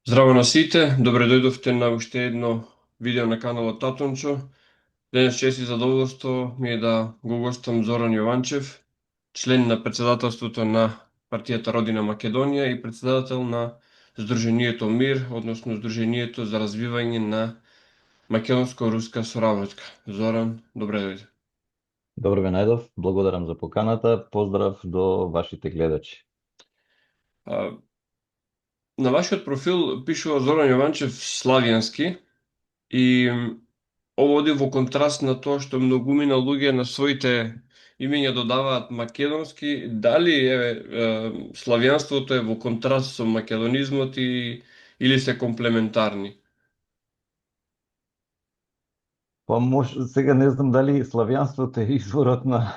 Здраво на сите, добре дојдовте на уште едно видео на каналот Татончо. Денес чест и задоволство ми е да го гостам Зоран Јованчев, член на председателството на партијата Родина Македонија и председател на Сдруженијето Мир, односно Сдруженијето за развивање на македонско-руска соработка. Зоран, добре дојде. Добро ве најдов, благодарам за поканата, поздрав до вашите гледачи. А, на вашиот профил пишува Зоран Јованчев славјански и ово оди во контраст на тоа што многумина луѓе на своите имења додаваат македонски, дали славјанството е во контраст со македонизмот или се комплементарни? Сега не знам дали славјанството е изворот на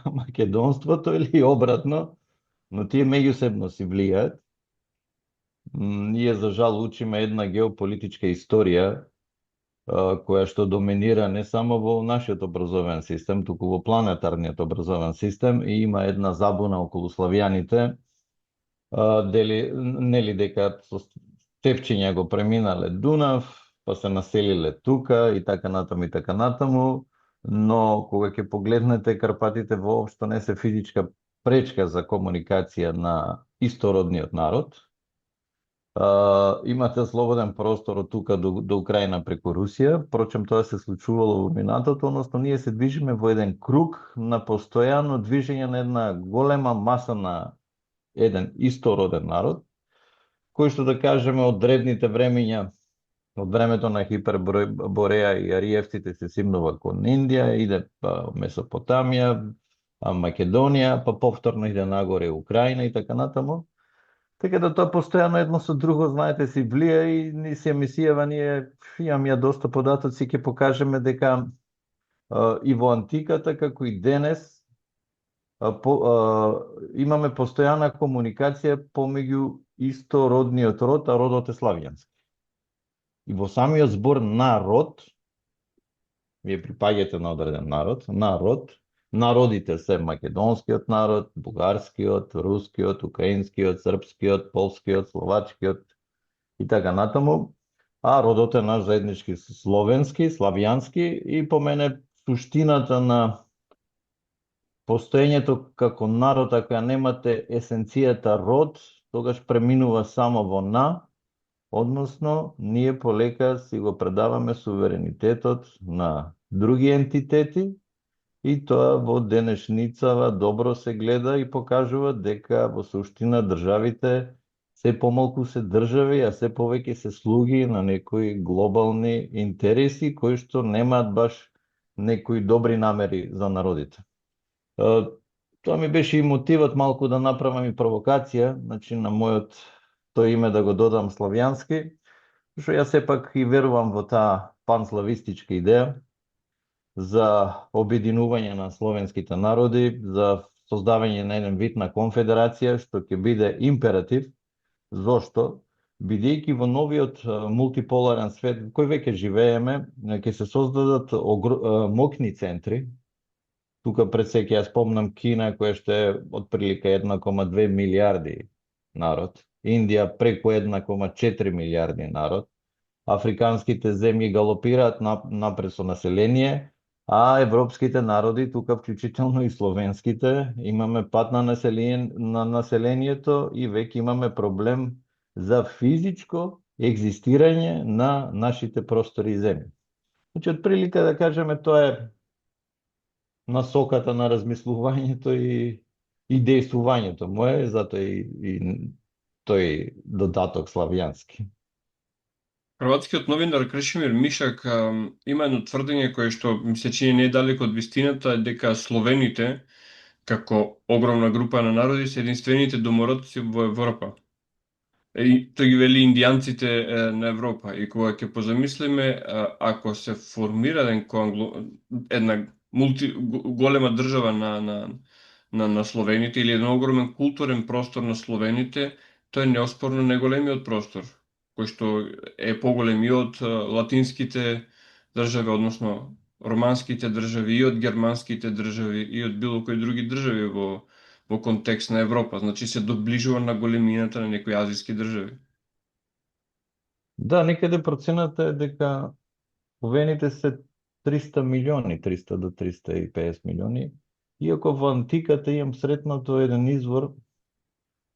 македонството или обратно, но тие меѓусебно си влијаат. Ние за жал учиме една геополитичка историја која што доминира не само во нашиот образовен систем, туку во планетарниот образовен систем и има една забуна околу славјаните, нели дека со степчиња го преминале Дунав, па се населиле тука и така натаму, но кога ќе погледнете Карпатите воопшто не се физичка пречка за комуникација на истородниот народ. Имате слободен простор од тука до Украина преку Русија, впрочем тоа се случувало во минатото, односно ние се движиме во еден круг на постојано движење на една голема маса на еден истороден народ, кој што да кажеме од древните времиња, од времето на Хипербореја и Ариевците се симнува кон Индија, иде па Месопотамија, Македонија, па повторно иде нагоре Украина и така натаму. Така да тоа постојано едно со друго, знаете, си влија и ни се емисијава, ние имам ја доста податоци, ќе покажеме дека и во антиката, како и денес, имаме постојана комуникација помеѓу истородниот род, а родот е славјански. И во самиот збор народ, вие припаѓате на одреден народ, народите се македонскиот народ, бугарскиот, рускиот, украинскиот, српскиот, полскиот, словачкиот и така натаму, а родот е наш заеднички словенски, славјански и по мене суштината на постоењето како народ, ако ја немате есенцијата род, тогаш преминува само во односно ние полека си го предаваме суверенитетот на други ентитети и тоа во денешницава добро се гледа и покажува дека во суштина државите се помалку се држави, а се повеќе се слуги на некои глобални интереси кои што немаат баш некои добри намери за народите. Тоа ми беше и мотивот малку да направам и провокација, значи на мојот тој име да го додам славјански, што јас сепак и верувам во таа панславистичка идеја за обединување на словенските народи, за создавање на еден вид на конфедерација, што ќе биде императив. Зошто? Бидејќи во новиот мултиполарен свет, кој веќе живееме, ќе се создадат мокни центри. Тука пред се ќе ја спомнам Кина, која што е отприлика 1,2 милиарди народ, Индија преку 1,4 милиарди народ, африканските земји галопираат напред со население, а европските народи, тука вклучително и словенските, имаме пат на населението и веќе имаме проблем за физичко екзистирање на нашите простори и земји. Значи, отприлика да кажеме, тоа е насоката на размислувањето и дејствувањето мое, затоа и тој додаток славјански. Хрватскиот новинар Кршимир Мишак има едно тврдење кое што ми се чини недалеко од вистината, дека словените, како огромна група на народи, се единствените домородци во Европа. И тој ги вели индијанците на Европа. И кога ќе позамислиме, ако се формира една голема држава на словените или еден огромен културен простор на словените, тој е неоспорно неголемиот простор, кој што е поголем и од латинските држави, односно романските држави, и од германските држави, и од било кои други држави во контекст на Европа. Значи се доближува на големината на некои азиски држави. Да, некаде процената е дека Овените се 300 милиони, 300 до 350 милиони, иако во антиката имам сретнато еден извор,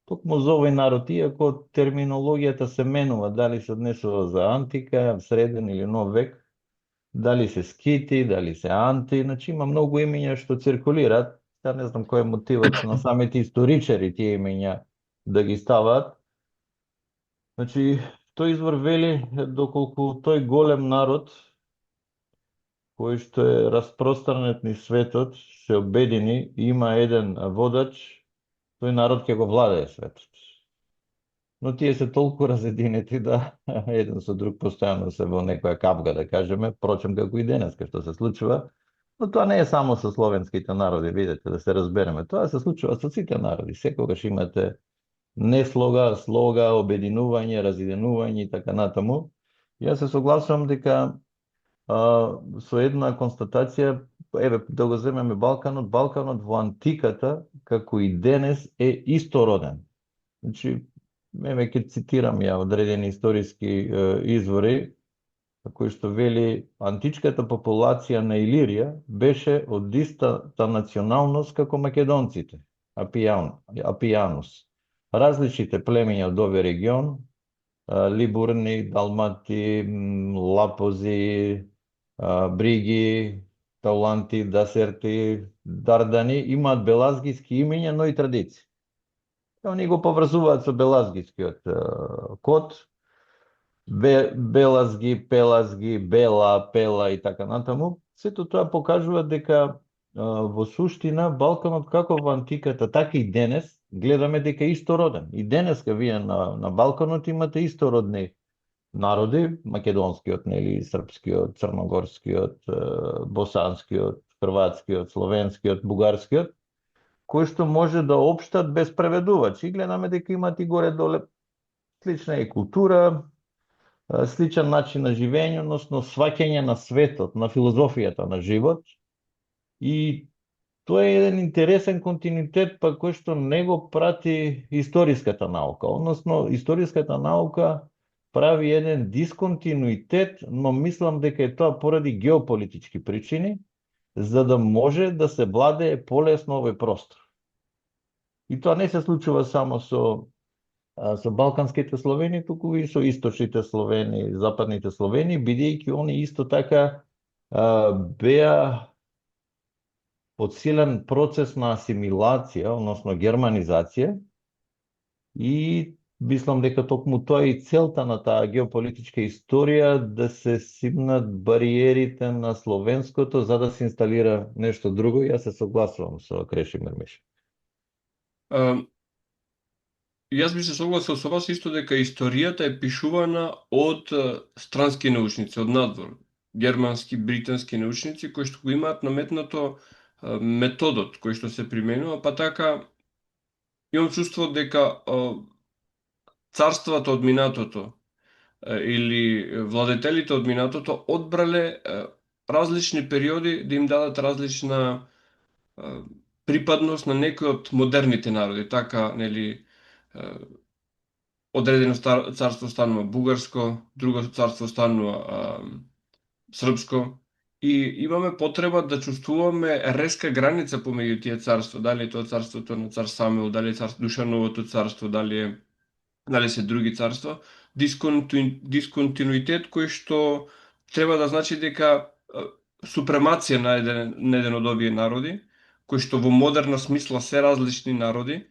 токму за овој народ, иако терминологијата се менува, дали се однесува за антика, среден или нов век, дали се скити, дали се анти, значи има многу имења што циркулираат. Ја не знам кој е мотивот на самите историчари тие имења да ги ставаат. Значи, тој извор вели доколку тој голем народ кој што е распространет низ светот, се обедини и има еден водач, тој народ ќе го владее светот. Но тие се толку разединети да еден со друг постојано се во некоја капга, да кажеме, прочем како и денеска што се случува. Но тоа не е само со словенските народи, видете, да се разбереме. Тоа се случува со сите народи. Секогаш имате неслога, слога, обединување, разединување и така натаму. Јас се согласувам дека со една констатација, еве, да го земеме Балканот, Балканот во антиката, како и денес, е истороден. Значи, еве ќе цитирам ја одредени историски извори, кои што вели античката популација на Илирија беше од истата националност како македонците, Апијанус. Различните племења од овој регион, Либурни, Далмати, Лапози, Бриги, Тауланти, Дасерти, Дардани имаат белазгиски имења, но и традиции. Они го поврзуваат со белазгискиот код, белазги, пелазги, бела, пела и така натаму. Сето тоа покажува дека во суштина Балканот како во антиката, така и денес гледаме дека е истороден. И денеска вие на Балканот имате истородни народи, македонскиот, нели, српскиот, црногорскиот, босанскиот, хрватскиот, словенскиот, бугарскиот, кои што може да општат без преведувач. И гледаме дека имат и горе-доле слична и култура, сличен начин на живење, односно сваќање на светот, на филозофијата на живот. И тоа е еден интересен континуитет, па кој што не го прати историската наука. Односно, историската наука прави еден дисконтинуитет, но мислам дека е тоа поради геополитички причини, за да може да се владее полесно овој простор. И тоа не се случува само со балканските Словени, туку и со источните Словени, западните Словени, бидејќи они исто така беа подсилен процес на асимилација, односно германизација, и мислам дека токму тоа и целта на таа геополитичка историја да се симнат бариерите на словенското за да се инсталира нешто друго. Јас се согласувам со Крешимир Миш. Јас би се согласил со вас исто дека историјата е пишувана од странски научници, од надвор. Германски, британски научници кои што го имаат наметнато методот кој што се применува, па така имам чувство дека царствата од минатото или владетелите од минатото одбрале различни периоди да им дадат различна припадност на некои од модерните народи. Така, нели, одредено царство станува бугарско, друго царство станува српско, и имаме потреба да чувствуваме резка граница помеѓу тие царства, дали е тоа царството на цар Самуил, дали е Душановото царство, дали се други царства, дисконтинуитет кој што треба да значи дека супремација на еден од овие народи, кои што во модерна смисла се различни народи,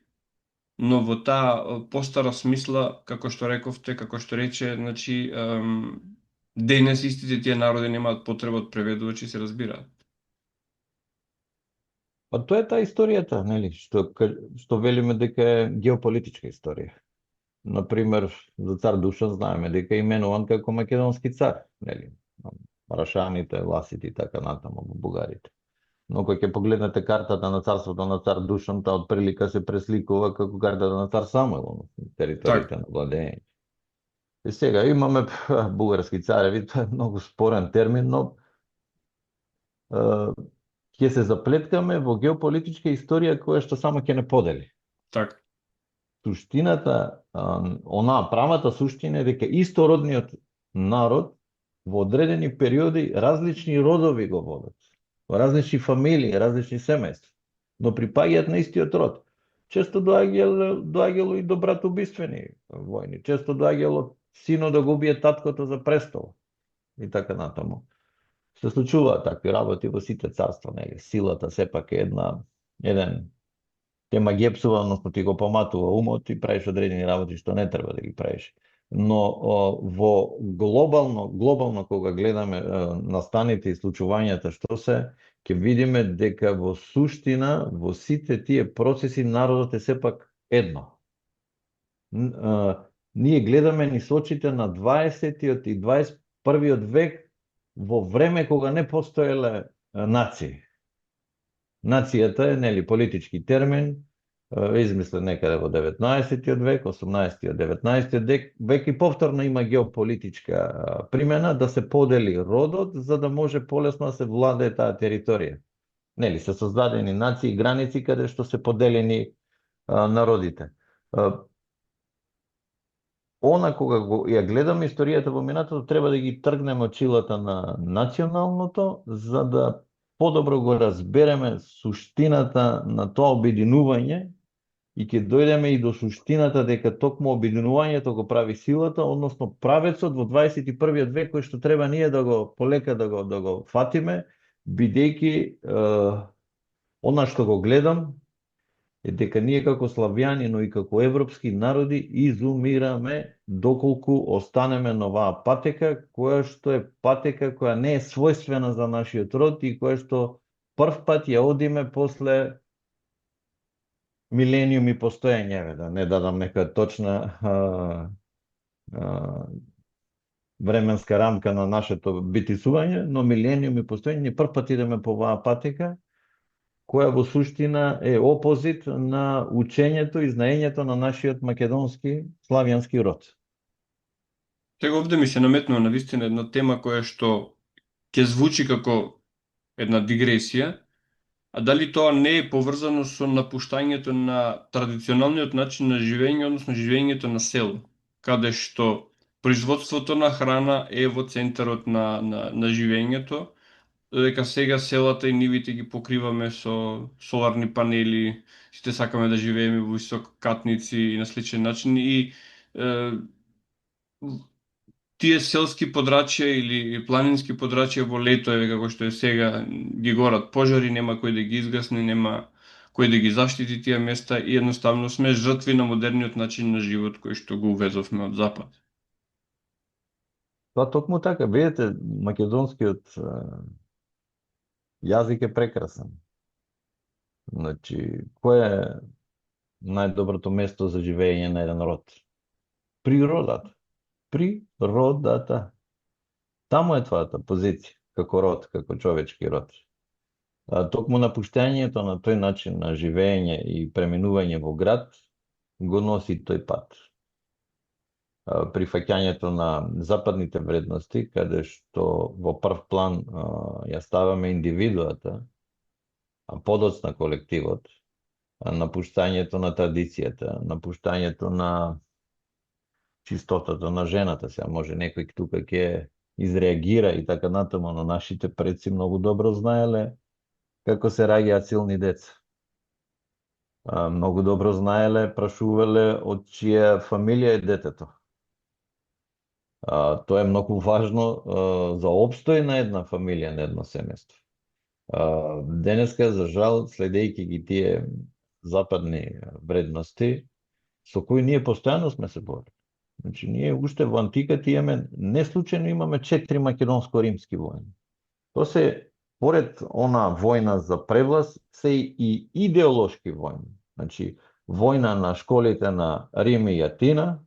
но во таа постара смисла, како што рековте, како што рече, значи, денес истите тие народи немаат потреба од преведувачи, се разбираат. Па тоа е таа историјата, нели, што велиме дека е геополитичка историја. Например, за цар Душан знаеме дека е именуван како македонски цар, нели, Рашаните, Власите и така натаму, бугарите. Но кога ќе погледнете картата на царството на цар Душан, таа отприлика се пресликува како картата на цар Самуил, териториите на владење. И сега имаме бугарски цареви, тоа е многу спорен термин, но ќе се заплеткаме во геополитичка историја која што само ќе не подели. Така. суштината, онаа правата суштина е дека истородниот народ во одредени периоди различни родови го водат. Различни фамилии, различни семејства, но припаѓаат на истиот род. Често доаѓало и до братоубиствени војни. Често доаѓало сино да го убие таткото за престол и така натаму. Се случуваат такви работи во сите царства, нели? Силата сепак е еден те магепсува, односно ти го поматува умот и правиш одредени работи што не треба да ги правиш. Но во глобално кога гледаме настаните и случувањата што се, ќе видиме дека во суштина, во сите тие процеси, народот е сепак едно. Ние гледаме низ очите на 20-тиот и 21-виот век во време кога не постоеле нации. Нацијата е, нели, политички термин, измислен некаде во 19-тиот век, 18-тиот, 19-тиот век и повторно има геополитичка примена да се подели родот за да може полесно да се владее таа територија. Нели, се создадени нации и граници каде што се поделени народите. Кога ја гледаме историјата во минатото, треба да ги тргнеме очилата на националното, за да подобро го разбереме суштината на тоа обединување и ќе дојдеме и до суштината дека токму обединувањето го прави силата, односно правецот во 21-виот век кој што треба ние да го полека да го фатиме, бидејќи она што го гледам е дека ние како славјани, но и како европски народи изумираме доколку останеме на оваа патека, која што е патека која не е својствена за нашиот род и која што прв пат ја одиме после милениуми постоење, да не дадам нека точна временска рамка на нашето битисување, но милениуми постоење, прв пат идеме по оваа патека, која во суштина е опозит на учењето и знаењето на нашиот македонски славјански род. Сега овде ми се наметнува на вистина една тема која што ќе звучи како една дигресија, а дали тоа не е поврзано со напуштањето на традиционалниот начин на живење, односно живењето на село, каде што производството на храна е во центарот на живењето, дека сега селата и нивите ги покриваме со соларни панели, сите сакаме да живееме во висококатници и на сличен начин и тие селски подрачја или планински подрачја во лето е како што е сега, ги горат пожари, нема кој да ги изгасне, нема кој да ги заштити тие места и едноставно сме жртви на модерниот начин на живот кој што го увезовме од запад. Тоа токму така, видите, македонскиот јазик е прекрасен. Значи, кој е најдоброто место за живење на еден род? Природата. Природата. Таму е твојата позиција, како род, како човечки род. Токму напуштањето на тој начин на живење и преминување во град го носи тој пат. Прифаќањето на западните вредности, каде што во прв план ја ставаме индивидуата, а подоцна колективот, напуштањето на традицијата, напуштањето на чистотата на жената, сега може некој тука ќе изреагира и така натаму, но нашите предци многу добро знаеле како се раѓаат силни деца. Многу добро знаеле, прашувале од чија фамилија е детето. Тоа е многу важно за обстој на една фамилија, на едно семејство. Денеска, за жал, следејќи ги тие западни вредности, со кои ние постојано сме се борили. Значи, ние уште во антиката имаме, не случајно имаме 4 македонско-римски војни. Тоа се, поред она војна за превласт, се и идеолошки војни. Значи, војна на школите на Рим и Атина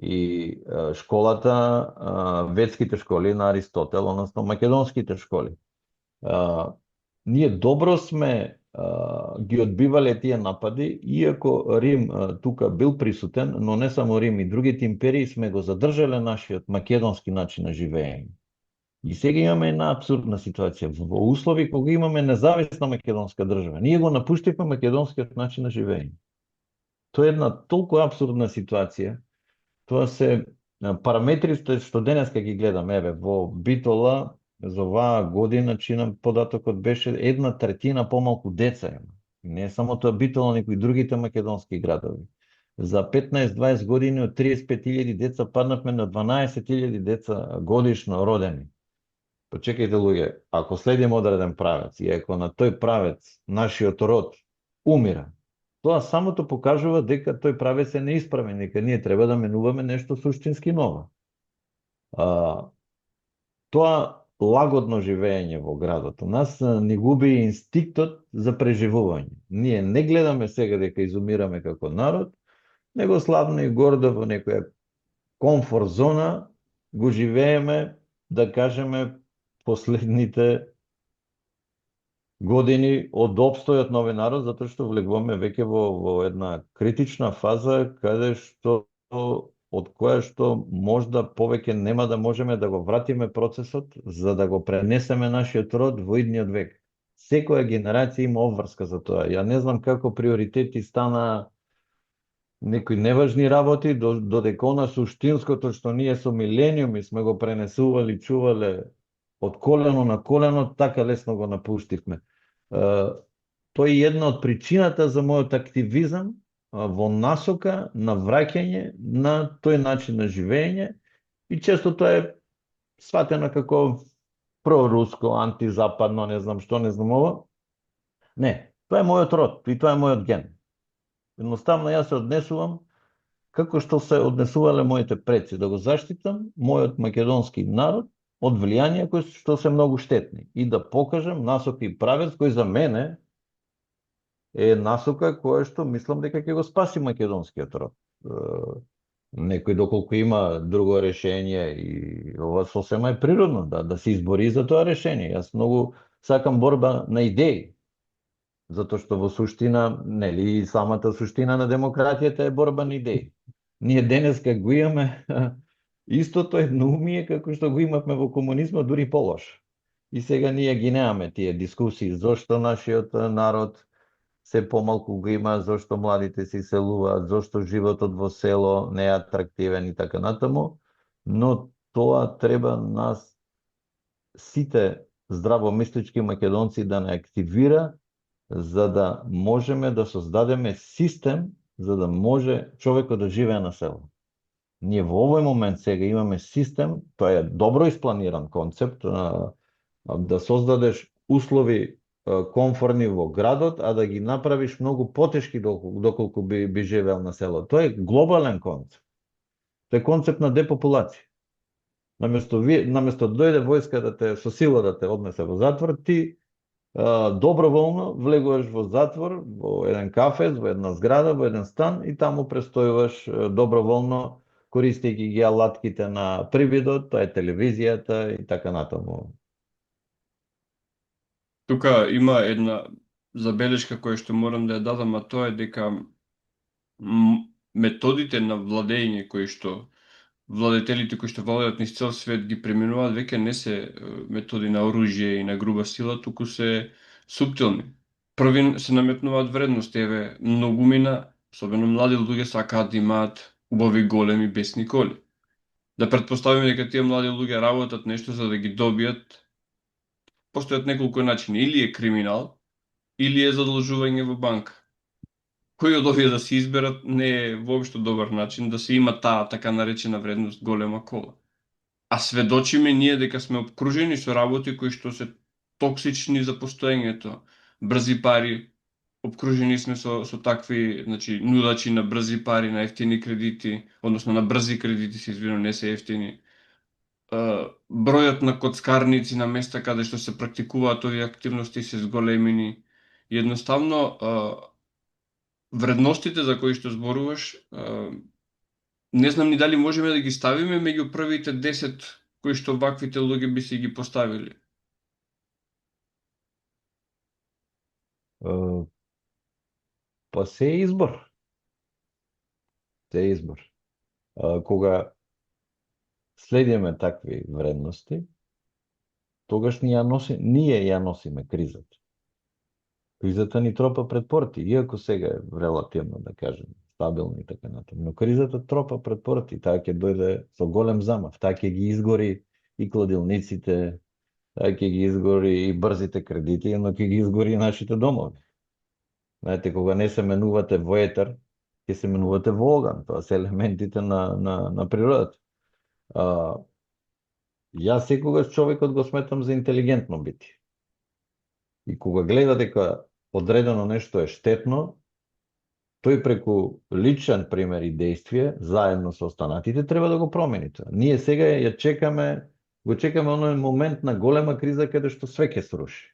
и школата, ветските школи на Аристотел, односно македонските школи. Ние добро сме ги одбивале тие напади, иако Рим тука бил присутен, но не само Рим и другите империи сме го задржале нашиот македонски начин на живење. И сега имаме една абсурдна ситуација. Во услови кога имаме независна македонска држава, ние го напуштивме македонскиот начин на живење. Тоа е една толку абсурдна ситуација. Тоа се параметрите што денеска ги гледам. Еве, во Битола за оваа година, чинам податокот беше 1/3 помалку деца има. Не е само тоа Битола, никои другите македонски градови. За 15-20 години од 35.000 деца паднавме на 12.000 деца годишно родени. Почекајте луѓе, ако следиме одреден правец и ако на тој правец нашиот род умира, тоа самото покажува дека тој правец е неисправен, дека ние треба да менуваме нешто суштински ново. Тоа лагодно живење во градот, у нас ни губи инстинктот за преживување. Ние не гледаме сега дека изумираме како народ, него славно и гордо во некоја комфорт зона го живееме, да кажеме, последните години од опстојот на овој народ, затоа што влегуваме веќе во една критична фаза, каде што од која што можда повеќе нема да можеме да го вратиме процесот, за да го пренесеме нашиот род во идниот век. Секоја генерација има обврска за тоа. Ја не знам како приоритети стана некои неважни работи, додека она суштинското што ние со милениуми сме го пренесували, чувале од колено на колено, така лесно го напуштивме. Тоа е една од причината за мојот активизам во насока на враќање на тој начин на живење, и често тоа е сватено како проруско, антизападно, не знам што, не знам ова. Не, тоа е мојот род и тоа е мојот ген. Едноставно јас се однесувам како што се однесувале моите предци, да го заштитам мојот македонски народ од влијанија кои што се многу штетни и да покажам насока и правец кој за мене е насока која што мислам дека ќе го спаси македонскиот род. Некој доколку има друго решение и ова сосема е природно да се избори за тоа решение. Јас многу сакам борба на идеи, затоа што во суштина, нели, самата суштина на демократијата е борба на идеи. Ние денеска го имаме истото едноумие како што го имавме во комунизмот, дури полош. И сега ние ги немаме тие дискусии зошто нашиот народ се помалку го има, зошто младите се иселуваат, зошто животот во село не е атрактивен и така натаму, но тоа треба нас сите здравомислички македонци да не активира, за да можеме да создадеме систем за да може човекот да живее на село. Ние во овој момент сега имаме систем, тоа е добро испланиран концепт, да создадеш услови комфорни во градот, а да ги направиш многу потешки доколку би живеел на село. Тоа е глобален концепт. Тоа е концепт на депопулација. Наместо дојде војска да те со сила да те однесе во затвор, ти доброволно влегуваш во затвор, во еден кафез, во една зграда, во еден стан и таму престојуваш доброволно, користејќи ги алатките на привидот, тоа е телевизијата и така натаму. Тука има една забелешка која што морам да ја дадам, а тоа е дека методите на владење кои што владетелите кои што владеат низ цел свет ги применуваат веќе не се методи на оружје и на груба сила, туку се суптилни. Први се наметнуваат вредности, еве многумина, особено млади луѓе сакаат да имаат убави големи бесни коли. Да претпоставиме дека тие млади луѓе работат нешто за да ги добијат, постојат неколку начини, или е криминал, или е задолжување во банка. Кој од овие да се изберат не е воопшто добар начин да се има таа така наречена вредност голема кола. А сведочиме ние дека сме обкружени со работи кои што се токсични за постоењето. Брзи пари, обкружени сме со такви, значи, нудачи на брзи пари, на ефтини кредити, односно на брзи кредити, се извинувам, не се ефтини. Бројот на коцкарници на места каде што се практикуваат овие активности се зголемени. Едноставно, вредностите за кои што зборуваш, не знам ни дали можеме да ги ставиме меѓу првите 10 кои што ваквите луѓе би се ги поставили. Па се е избор. Се е избор. Кога следиме такви вредности, тогаш ние ја носиме кризата. Кризата ни тропа пред порти, иако сега е релативно, да кажем, стабилни и така натаму. Но кризата тропа пред порти, таа ќе дојде со голем замав, таа ќе ги изгори и кладилниците, таа ќе ги изгори и брзите кредити, но ќе ги изгори и нашите домови. Знаете, кога не се менувате во етер, ќе се менувате во оган. Тоа се елементите на природата. Јас секогаш човекот го сметам за интелигентно битие. И кога гледа дека одредено нешто е штетно, тој преку личен пример и действие, заедно со останатите, треба да го промени тоа. Ние сега ја чекаме, го чекаме оној момент на голема криза каде што све ќе сруши.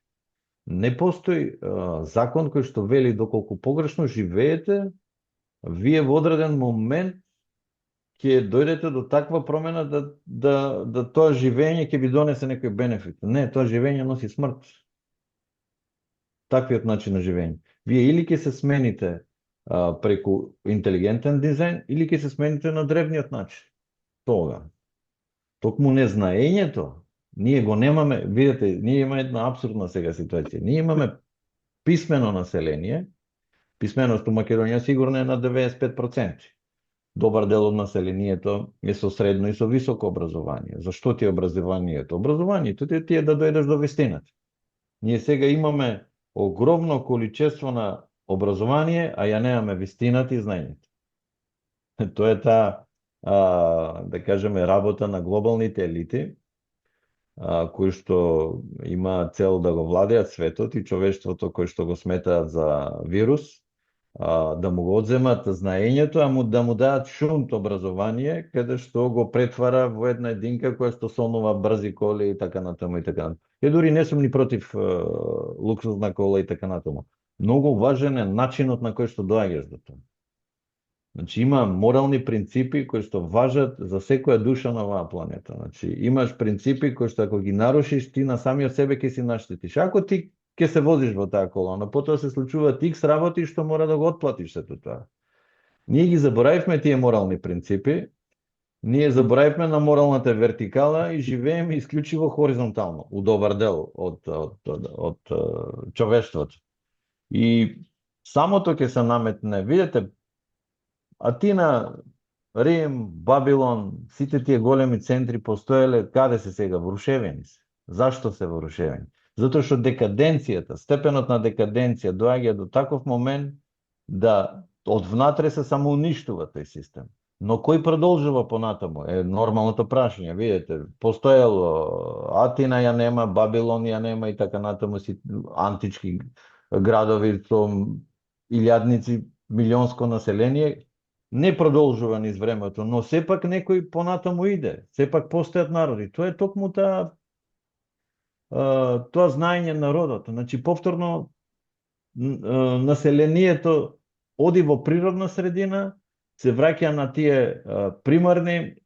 Не постои закон кој што вели доколку погрешно живеете, вие во одреден момент ќе дојдете до таква промена да тоа живење ќе ви донесе некој бенефит. Не, тоа живење носи смрт. Таквиот начин на живење. Вие или ќе се смените преку интелигентен дизајн, или ќе се смените на древниот начин. Тога. Токму незнаењето, ние го немаме, видите, ние имаме една абсурдна сега ситуација. Ние имаме писмено население, писменост у Македонија сигурно е на 95%. Добар дел од населението е со средно и со високо образование. Зашто ти е образованието? Образованието ти е да дојдеш до вистината. Ние сега имаме огромно количество на образование, а ја немаме вистината и знаењето. Тоа е таа, да кажеме, работа на глобалните елити, кои што има цел да го владеат светот и човештвото кој што го сметаат за вирус, да му го одземат знаењето, да му даат шунт образование, каде што го претвара во една единка која што сонува брзи коли и така натаму и така натаму. Ја дури не сум ни против луксузна кола и така натаму. Многу важен е начинот на кој што доаѓаш до тоа. Значи има морални принципи кои што важат за секоја душа на оваа планета. Значи имаш принципи кои што ако ги нарушиш, ти на самиот себе ќе си наштетиш. Ако ти ќе се возиш во таа кола, но потоа се случуваат икс работи што мора да го отплатиш сето тоа. Ние ги заборавивме тие морални принципи, ние заборавивме на моралната вертикала и живееме исклучиво хоризонтално, у добар дел од човештвото. И самото ќе се наметне, видите, Атина, Рим, Бабилон, сите тие големи центри постоеле, каде се сега? Врушевени се. Зашто се врушевени? Затоа што декаденцијата, степенот на декаденција доаѓа до таков момент да од внатре се самоуништува тој систем. Но кој продолжува понатаму е нормалното прашање. Видите, постоело Атина ја нема, Бабилон ја нема и така натаму си антички градови со илјадници, милионско население, не продолжува низ времето, но сепак некој понатаму иде. Сепак постојат народи. Тоа е токму тоа знаење народот. Значи, повторно, населението оди во природна средина, се враќа на тие примарни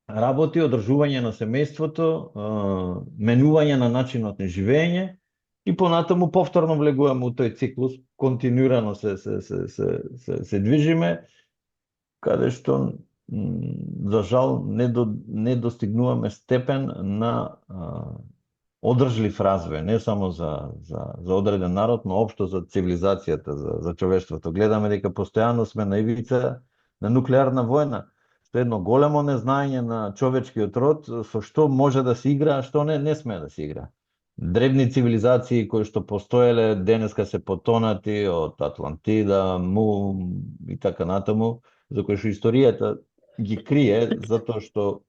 работи, одржување на семејството, менување на начинот на живење и понатаму повторно влегуваме у тој циклус, континуирано се движиме, каде што, за жал, не достигнуваме степен на одржлив развој, не само за одреден народ, но општо за цивилизацијата, за човештвото. Гледаме дека постојано сме на ивица на нуклеарна војна, што е едно големо незнаење на човечкиот род, со што може да се игра, а што не смее да се игра. Древни цивилизации кои што постоеле, денеска се потонати од Атлантида, Му и така натаму, за кои што историјата ги крие, затоа што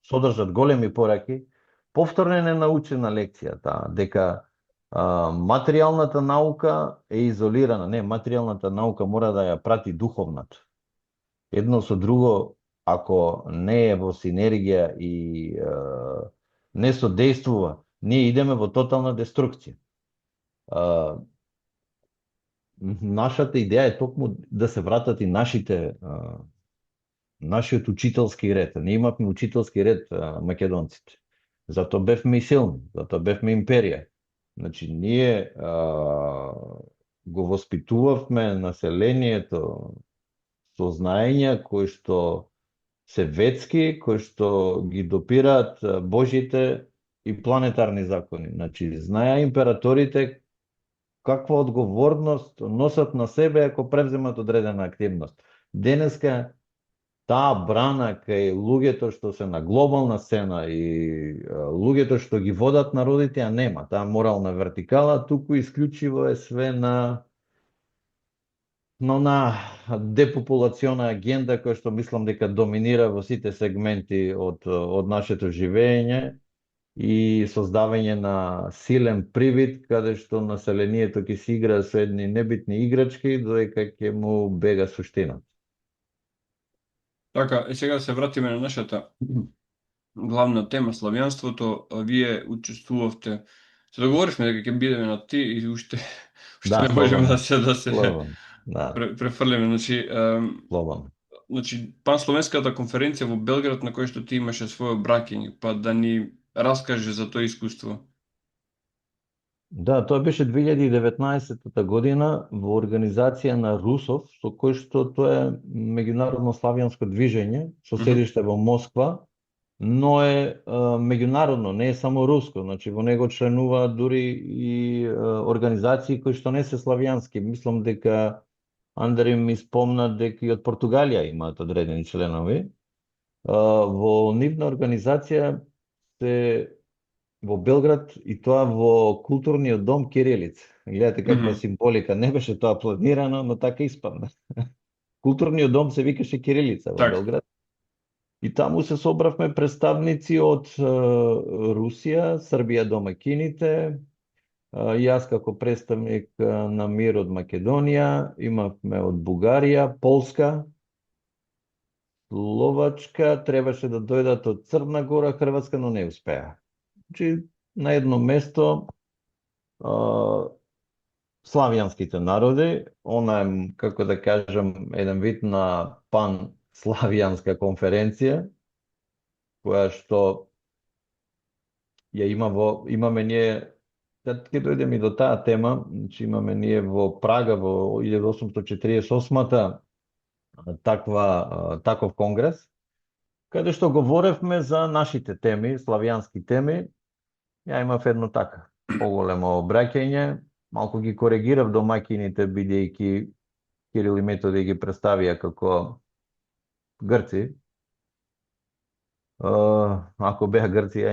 содржат големи пораки, повторно е ненаучена лекцијата, дека материјалната наука е изолирана. Не, материјалната наука мора да ја прати духовната. Едно со друго, ако не е во синергија и не содействува, ние идеме во тотална деструкција. Нашата идеја е токму да се вратат и нашиот учителски ред. Ние имавме учителски ред, македонците. Затоа бевме и силни, затоа бевме империја. Значи, ние го воспитувавме населението со знаења кои што се ветски, кои што ги допираат божите и планетарни закони. Значи, знаеа императорите каква одговорност носат на себе ако превземат одредена активност. денеска таа брана кај луѓето што се на глобална сцена и луѓето што ги водат народите, а нема. Таа морална вертикала туку исклучиво е све на депопулациона агенда која што мислам дека доминира во сите сегменти од нашето живење и создавање на силен привид каде што населението ќе си игра со едни небитни играчки додека ќе му бега суштината. Така, сега се вратиме на нашата главна тема славјанството. Вие учествувавте. Се договоривме дека ќе бидеме на ти и уште Да, не можеме слободно. да се Слободно. Да, префрлиме. слободно. Пансловенската конференција во Белград на кој што ти имаше својот бракење, па да ни раскаже за тоа искуство. Да, тоа беше 2019 година во организација на Русов, со кој што тоа е меѓународно славјанско движење, со Мгм. седиште во Москва, но е меѓународно, не е само руско, значи во него членуваат дури и организации кои што не се славјански. Мислам дека Андри ми спомна дека и од Португалија имаат одредени членови. Во нивна организација се во Белград и тоа во културниот дом Кирилица. Гледате каква Мгм. символика, не беше тоа планирано, но така испадна. Културниот дом се викаше Кирилица во Така. Белград. И таму се собравме представници од Русија, Србија домакините, јас како представник на МИР од Македонија, имавме од Бугарија, Полска, Словачка, требаше да дојдат од Црна Гора, Хрватска, но не успеа. Значи, на едно место славјанските народи, она е, како да кажам, еден вид на пан-славјанска конференција, која што ја имаме ние, ќе дојдеме и до таа тема, значи имаме ние во Прага во 1848-та таков конгрес, каде што говоревме за нашите теми, славјански теми. Ја имав едно така поголемо обраќање, малку ги коригирав домаќините, бидејќи Кирил и Методи ги представија како грци. Ако беа грци,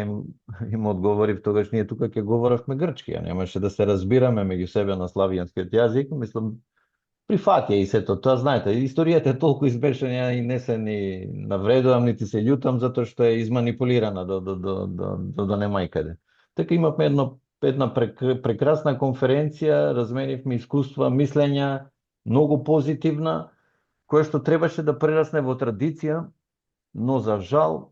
им одговорив, тогаш ние тука ќе говоревме грчки, а немаше да се разбираме меѓу себе на славјанскиот јазик. Мислам, прифатија и сето тоа, знаете, историјата е толку избешена и не се ни навредувам, нити се љутам, затоа што е изманипулирана до нема и каде. Така имавме една прекрасна конференција, разменивме искуства, мислења, многу позитивна, која што требаше да прерасне во традиција, но за жал,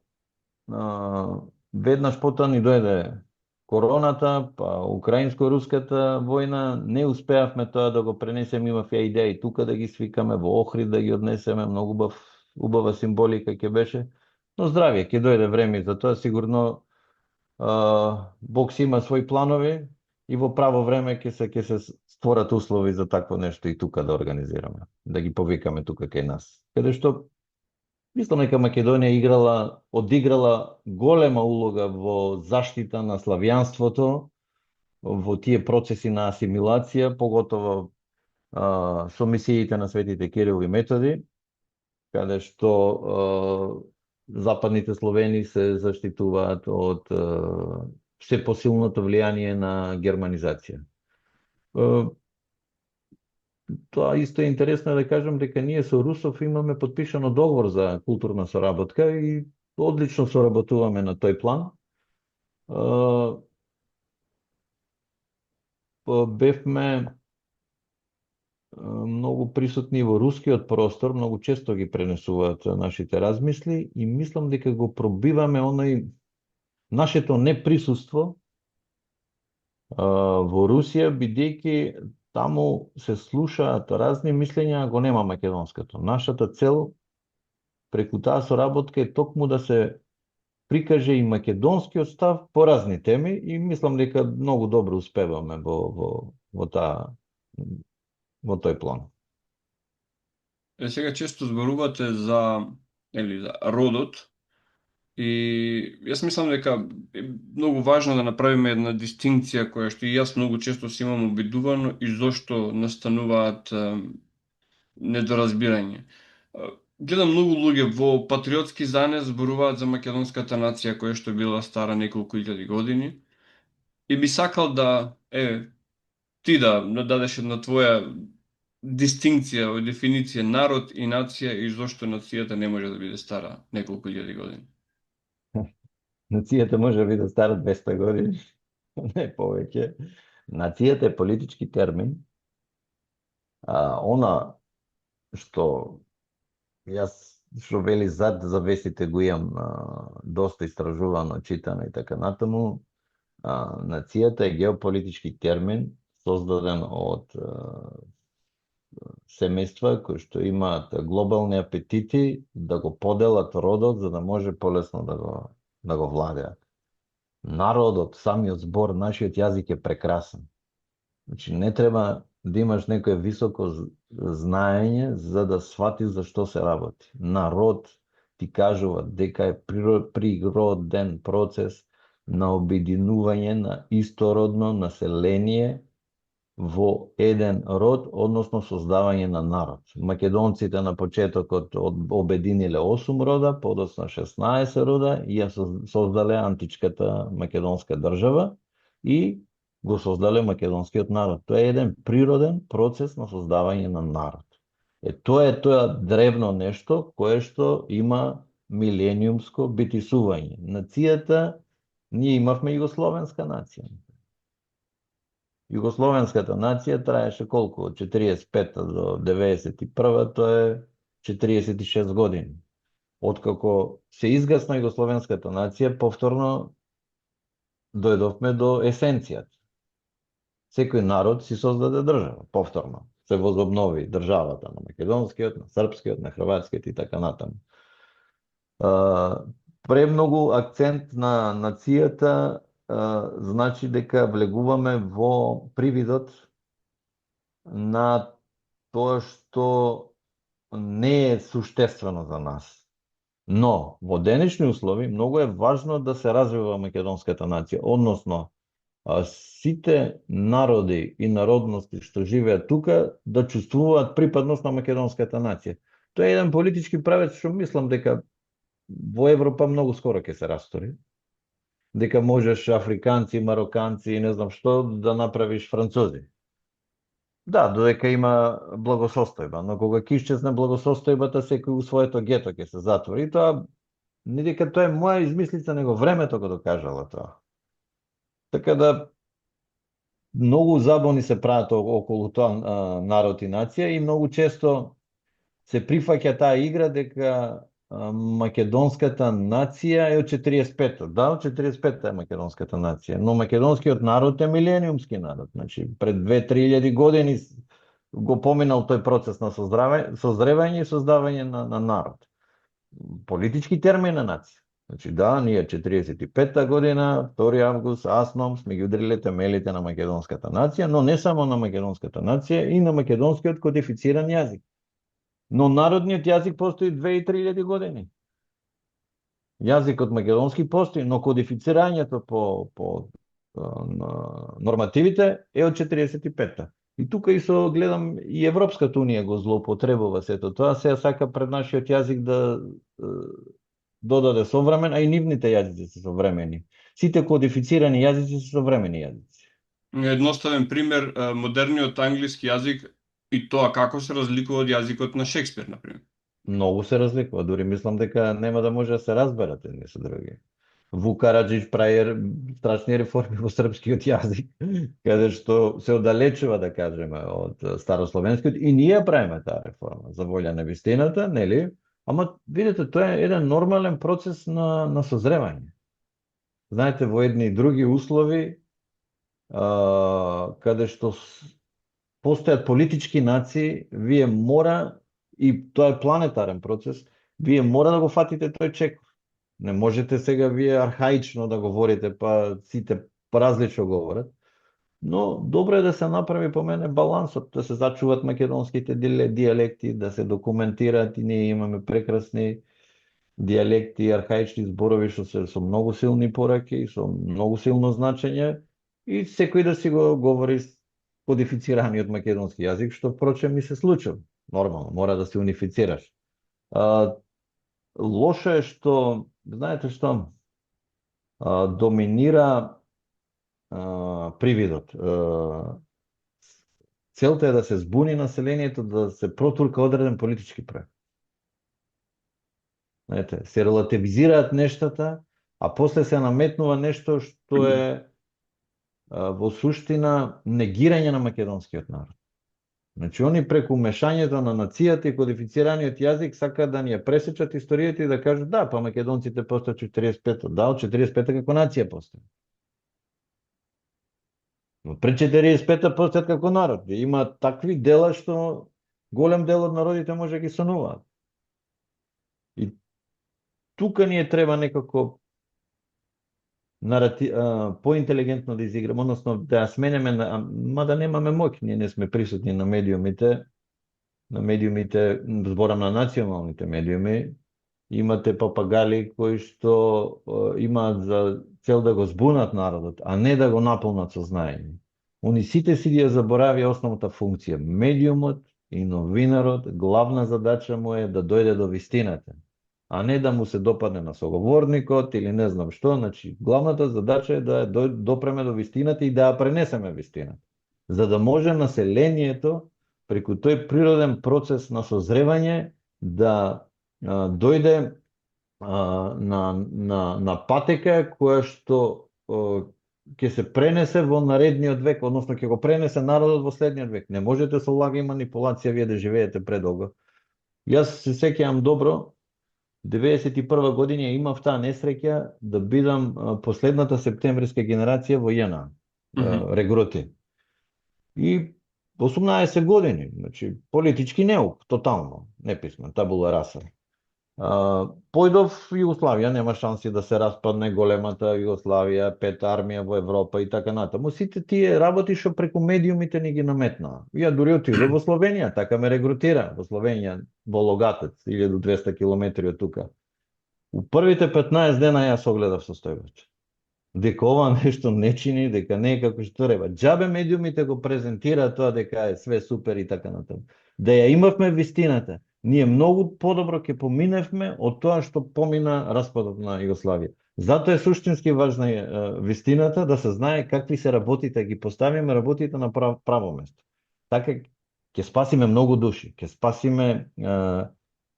веднаш потоа ни дојде короната, па украинско-руската војна, не успеавме тоа да го пренесеме, имав ја идеја и тука да ги свикаме во Охрид, да ги однесеме, многу убава символика ќе беше, но здравје, ќе дојде време за тоа, сигурно Бог си има своји планови и во право време ќе се створат услови за такво нешто и тука да организираме, да ги повикаме тука кај нас. Каде што мислам дека Македонија одиграла голема улога во заштита на славјанството, во тие процеси на асимилација, поготово со мисиите на светите Кирил и Методи, каде што западните словени се заштитуваат од се посилното влијание на германизација. Тоа исто е интересно да кажам дека ние со Русов имаме подпишано договор за културна соработка и одлично соработуваме на тој план. Бевме многу присутни во рускиот простор, многу често ги пренесуваат нашите размисли и мислам дека го пробиваме нашето неприсуство во Русија, бидејќи таму се слушаат разни мислења, а го нема македонското. Нашата цел преку таа соработка е токму да се прикаже и македонскиот став по разни теми и мислам дека многу добро успеваме во тој план. Сега често зборувате за родот и јас мислам дека е многу важно да направиме една дистинкција која што и јас многу често се имам обидувано и зошто настануваат недоразбирање. Гледам многу луѓе во патриотски занес зборуваат за македонската нација која што била стара неколку илјади години и би сакал да ти да дадеш една твоја дистинкција, дефиниција народ и нација и зошто нацијата не може да биде стара неколку илјади години. Нацијата може да биде стара 200 години, не повеќе. Нацијата е политички термин, она што јас што вели зад завесите го имам доста истражувано, читано и така натаму. Нацијата е геополитички термин создаден од семејства кои што имаат глобални апетити да го поделат родот за да може полесно да го владеат. Народот, самиот збор, нашиот јазик е прекрасен. Значи не треба да имаш некое високо знаење за да сватиш за што се работи. Народ ти кажува дека е природен процес на обединување на истородно население во еден род, односно создавање на народ. Македонците на почетокот обединиле 8 рода, подоцна 16 рода и ја создале античката македонска држава и го создале македонскиот народ. Тоа е еден природен процес на создавање на народ. Тоа е тоа древно нешто кое што има милениумско битисување. Нацијата, ние имавме југословенска нација. Југословенската нација траеше колку? Од 45 до 91, тоа е 46 години. Откако се изгасна Југословенската нација, повторно дојдовме до есенцијата. Секој народ си создаде држава, повторно. Се возобнови државата на македонскиот, на српскиот, на хрватскиот и така натаму. Премногу акцент на нацијата значи дека влегуваме во привидот на тоа што не е суштествено за нас. Но во денешни услови многу е важно да се развива македонската нација, односно сите народи и народности што живеат тука да чувствуваат припадност на македонската нација. Тоа е еден политички правец што мислам дека во Европа многу скоро ќе се растори. Дека можеш африканци, мароканци и не знам што да направиш французи. Да, додека има благосостојба, но кога ќе исчезне благосостојбата, секој у своето гето ќе се затвори. Тоа не дека тоа е моја измислица, него времето го докажало тоа. Така да многу забуни се прават околу тоа народ и нација и многу често се прифаќа таа игра дека македонската нација е од 45-та. Да, од 45-та е македонската нација, но македонскиот народ е милениумски народ. Значи, пред 2-3 години го поминал тој процес на созревање и создавање на народ. Политички термин на нација. Значи, да, ние 45-та година, 2 август, Асном, сме ги удриле темелите на македонската нација, но не само на македонската нација, и на македонскиот кодифициран јазик. Но народниот јазик постои 2-3 години. Јазикот македонски постои, но кодифицирањето по нормативите е од 45-та. И тука гледам и Европската унија го злоупотребува сето тоа, се сака пред нашиот јазик да додаде современ, а и нивните јазици се современи. Сите кодифицирани јазици се современи јазици. Едноставен пример, модерниот англиски јазик и тоа како се разликува од јазикот на Шекспир, например. Многу се разликува, дури мислам дека нема да може да се разберат едни со други. Вук Караджич прави страшни реформи во српскиот јазик, каде што се оддалечува, да кажеме, од старословенскиот, и ние правиме таа реформа за волја на вистината, нели? Ама видите, тоа е еден нормален процес на созревање. Знаете, во едни други услови, каде што постојат политички нации, вие мора, и тоа е планетарен процес, вие мора да го фатите тој чекор. Не можете сега вие архаично да говорите, па сите различно говорат, но добро е да се направи по мене балансот, да се зачуват македонските дијалекти, да се документираат, и ние имаме прекрасни дијалекти, архаични зборови што се со многу силни пораки, со многу силно значење, и секој да си го говори кодифицираниот македонски јазик, што впрочем ми се случува. Нормално, мора да се унифицираш. А, лошо е што, знаете што, доминира привидот. Целта е да се збуни населението, да се протурка одреден политички проект. Знаете, се релативизираат нештата, а после се наметнува нешто што е во суштина негирање на македонскиот народ. Значи, они преку мешањето на нацијата и кодифицираниот јазик сакаат да ни ја пресечат историјата и да кажат да, па македонците постојат 45-та. Да, од 45-та како нација постојат. Но пред 45-та постојат како народ. Има такви дела што голем дел од народите може да ги сонуваат. И тука ни треба некако поинтелигентно да изиграме, односно да ја сменеме, мада немаме моќ, ние не сме присутни на медиумите, зборам на националните медиуми, имате папагали кои што имаат за цел да го збунат народот, а не да го наполнат со знаење. Они сите си ја заборавија основната функција. Медиумот и новинарот, главна задача му е да дојде до вистината, а не да му се допадне на соговорникот или не знам што. Значи, главната задача е да допреме до вистината и да ја пренесеме вистината, за да може населението преку тој природен процес на созревање да дојде на патека која што ќе се пренесе во наредниот век, односно ќе го пренесе народот во следниот век. Не можете со лага и манипулација вие да живеете предолго. Јас се сеќавам добро, 91 година имав таа несреќа да бидам последната септемвриска генерација во ЈНА, регрути. И 18 години, значи политички неук, тотално, неписмен, табула раса. Појдов Југославија, нема шанси да се распадне големата Југославија, пета армија во Европа и така натаму. Сите тие работи што преку медиумите ни ги наметнаа. Ја дури отидов во Словенија, така ме регрутира во Словенија, во Логатец, 1200 километри од тука. У првите 15 дена јас огледав состојбата. Дека ова нешто не чини, дека не е како што треба. Џабе медиумите го презентираат тоа дека е све супер и така натаму. Да ја имавме вистината, ние многу подобро ќе поминевме од тоа што помина распадот на Југославија. Затоа е суштински важна вистината, да се знае какви се работите, ги поставиме работите на право место. Така ќе спасиме многу души, ќе спасиме,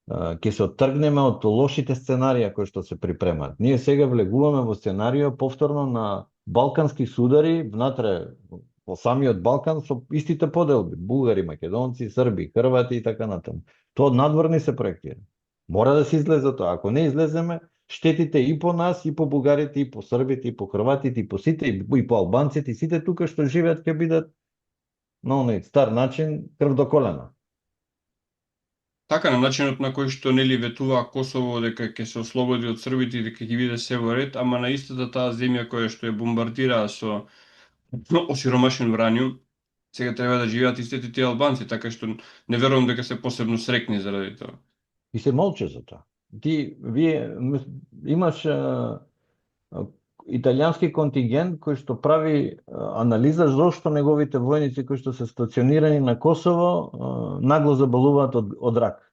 ќе се оттргнеме од лошите сценарија кои што се припремаат. Ние сега влегуваме во сценарио повторно на балкански судари внатре во самиот Балкан со истите поделби: бугари, македонци, срби, хрвати и така натаму. Тоа надворни се проектира. Мора да се излезе тоа. Ако не излеземе, штетите и по нас, и по бугарите, и по србите, и по хрватите, и по сите, и по албанците, и сите тука што живеат ќе бидат на оној стар начин, крв до колена. Така, на начинот на кој што нели ветува Косово дека ќе се ослободи од србите и дека ќе биде се во ред, ама на истата таа земја која што ја бомбардираа со осиромашен враниум, сега треба да живеат истите тие албанци, така што не верувам дека се посебно срекни заради тоа. И се молче за тоа. Вие имаш италијански контингент кој што прави анализа зошто неговите војници кои што се стационирани на Косово нагло заболуваат од рак.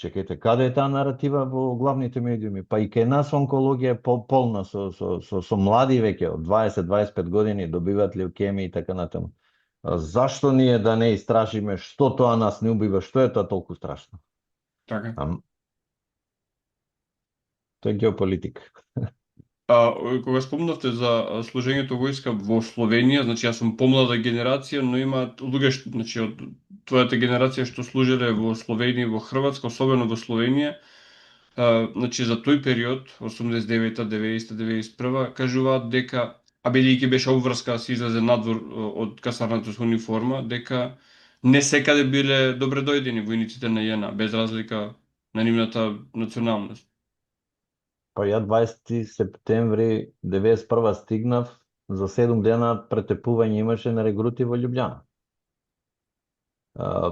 Чекајте, каде е таа наратива во главните медиуми? Па и кај нас онкологија е полна со млади веќе од 20-25 години добиваат леукемија и така натаму. Зашто ние да не истражиме што тоа нас не убива, што е тоа толку страшно? Така. Тоа е геополитика. Кога спомнавте за служењето војска во Словенија, значи јас сум помлада генерација, но има луѓе, значи од твојата генерација што служеле во Словенија и во Хрватска, особено во Словенија, значи за тој период, 89-та, 90-та, 91-та, кажуваат дека, а бидејќи беше обврска да се излезе надвор од касарната со униформа, дека не секаде биле добре дојдени војниците на ЈНА, без разлика на нивната националност. Па ја 20 септември 91 стигнав, за 7 дена претепување имаше на регрути во Љубљана.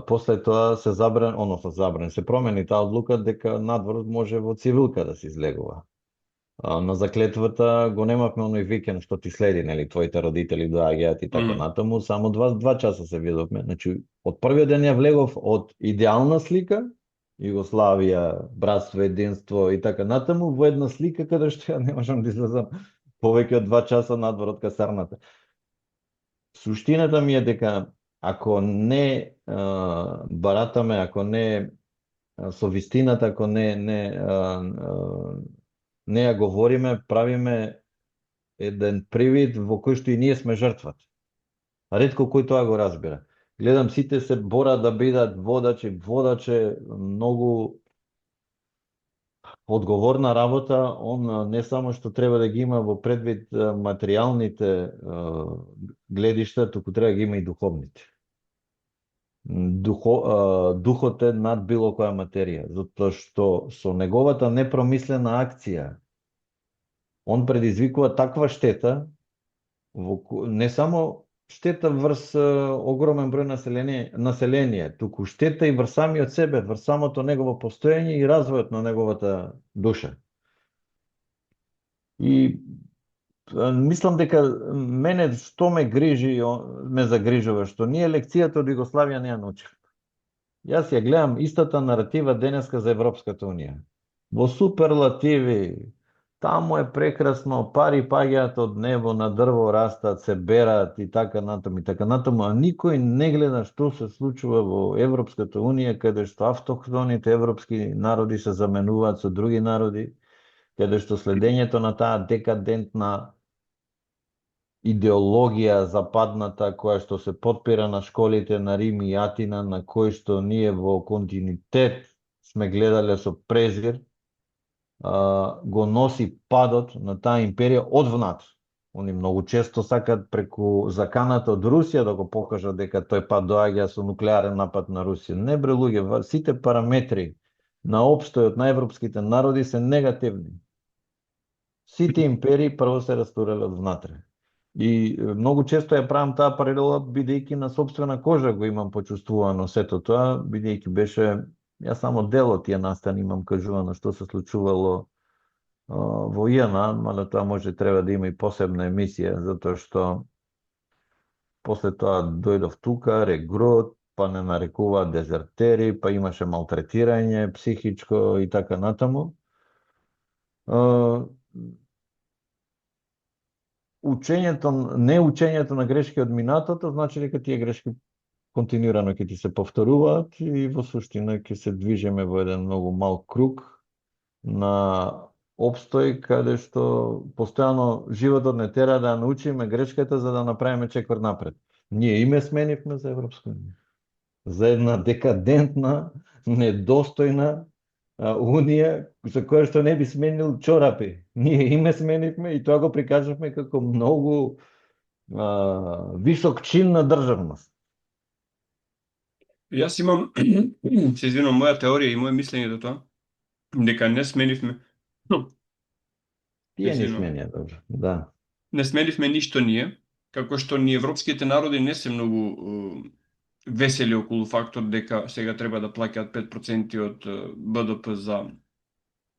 После тоа се се промени таа одлука дека надвор може во цивилка да се излегува. На заклетвата го немавме оној викенд што ти следи, нели, твоите родители доаѓаат и така натаму, само 2 часа се видовме. Значи, од првиот ден ја влегов од идеална слика Југославија, братство, единство и така натаму во една слика каде што ја не можам да излезам повеќе од 2 часа надвор од касарната. Суштината ми е дека ако не баратаме, ако не со вистината, ако не ја говориме, правиме еден привид во кој што и ние сме жртвата. Ретко кој тоа го разбира. Гледам сите се борат да бидат водачи, водаче многу одговорна работа, он не само што треба да ги има во предвид материјалните гледишта, туку треба да ги има и духовните. Духот е над било која материја, затоа што со неговата непромислена акција он предизвикува таква штета, не само штета врз огромен број население, туку штета и врз самиот себе, врз самото негово постоење и развојот на неговата душа. И мислам дека мене што ме грижи, ме загрижува, што ние лекцијата од Југославија не ја научивме. Јас ја гледам истата наратива денеска за Европската Унија. Во суперлативи, таму е прекрасно, пари паѓаат од небо, на дрво растат, се берат и така натаму, а никој не гледа што се случува во Европската Унија, каде што автохтоните европски народи се заменуваат со други народи, каде што следењето на таа декадентна идеологија западната, која што се подпира на школите на Рим и Атина, на кој што ние во континуитет сме гледале со презир, го носи падот на таа империја од внатре. Они многу често сакат преку заканата од Русија да го покажат дека тој пат доаѓа со нуклеарен напад на Русија. Не бре луѓе, сите параметри на опстојот на европските народи се негативни. Сите империи прво се растурале од внатре. И многу често ја правам таа паралела, бидејќи на собствена кожа го имам почувствувано сето тоа, бидејќи беше, јас само дел од тие настани имам кажувано што се случувало во ИНА, мада тоа може треба да има и посебна емисија, затоа што после тоа дојдов тука, регрут, па не нарекуваат дезертери, па имаше малтретирање психичко и така натаму. Не учењето на грешки од минатото значи дека тие грешки континуирано ќе ти се повторуваат и во суштина ќе се движиме во еден многу мал круг на обстој каде што постојано животот не тера да научиме грешката за да направиме чекор напред. Ние име сменивме за Европска унија. За една декадентна, недостојна унија за која што не би сменил чорапи. Ние име сменивме и тоа го прикажавме како многу висок чин на државност. Јас имам, се извинувам, моја теорија и моје мислење до тоа, дека не сменивме. Тие не сменија, добро, да. Не сменивме ништо ние, како што ни европските народи не се многу весели околу фактор дека сега треба да плаќаат 5% од БДП за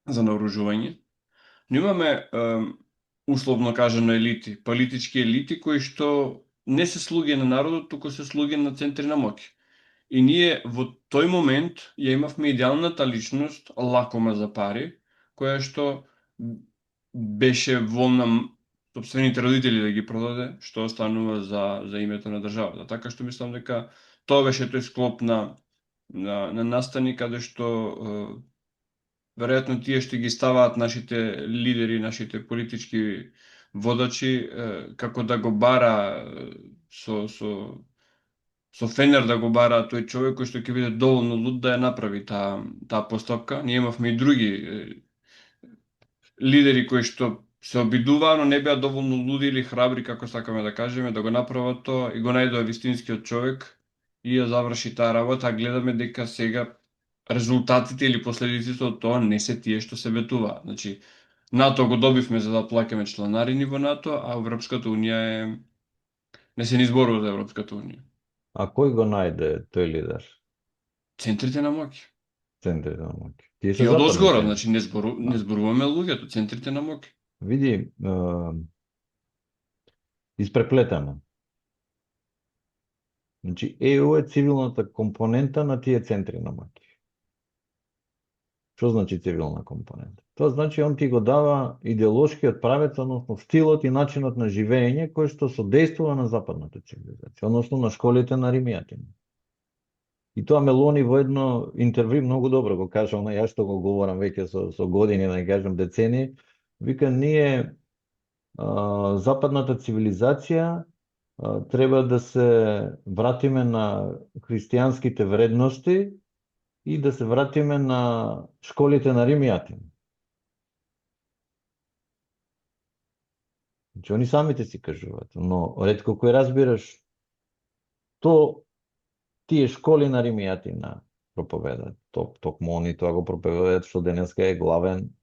наоружување. Но имаме условно кажано елити, политички елити кои што не се слуги на народот, туку се слуги на центри на моќ. И ние во тој момент ја имавме идеалната личност, лакома за пари, која што беше волна собствените родители да ги продаде, што останува за името на државата. Така што мислам дека тоа беше тој склоп на настани каде што веројатно тие што ги ставаат нашите лидери, нашите политички водачи, како да го бара со фенер да го бара тој човек кој што ќе биде доволно луд да ја направи таа постапка. Ние имавме и други лидери кои што се обидуваа, но не беа доволно луди или храбри, како сакаме да кажеме, да го направат тоа и го најдоа вистинскиот човек и ја заврши таа работа, а гледаме дека сега резултатите или последиците од тоа не се тие што се ветуваат. Значи, НАТО го добивме за да плаќаме чланарини во НАТО, а Европската Унија не се ни зборува за Европската Унија. А кој го најде тој лидер? Центрите на моќ. Центрите на моќ. Тие се И од озгора, западните. значи не зборуваме луѓето, центрите на моќ. Види, испреплетено. Значи, ЕУ е цивилната компонента на тие центри на моќ. Што значи цивилна компонента? Тоа значи он ти го дава идеолошкиот правец, односно стилот и начинот на живење кој што содействува на западната цивилизација, односно на школите на римјатини. И тоа Мелони во едно интервју многу добро го кажа, јас што го говорам веќе со години, да не кажам децени, вика ние западната цивилизација треба да се вратиме на христијанските вредности и да се вратиме на школите на римјатин. Значи, они самите си кажуваат, но ретко кој разбираш то тие школи на римјатина проповедаат. Токму они тоа го проповедаат што денеска е главен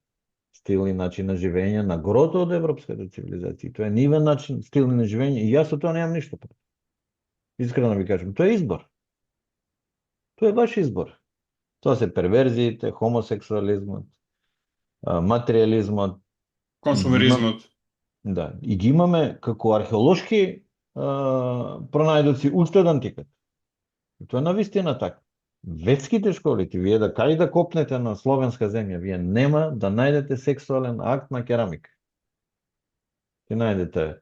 стил и начин на живење на грото од европската цивилизација. Тоа е нивен начин, стил на живење и јас со тоа немам ништо против. Искрено ви кажам, тоа е избор. Тоа е ваш избор. Тоа се перверзиите, хомосексуализмот, материализмот, Консумеризмот. Да, и ги имаме како археолошки пронајдоци уште од антиката. И тоа е навистина така. Ветските школи, вие да кај да копнете на словенска земја, вие нема да најдете сексуален акт на керамика. Ќе најдете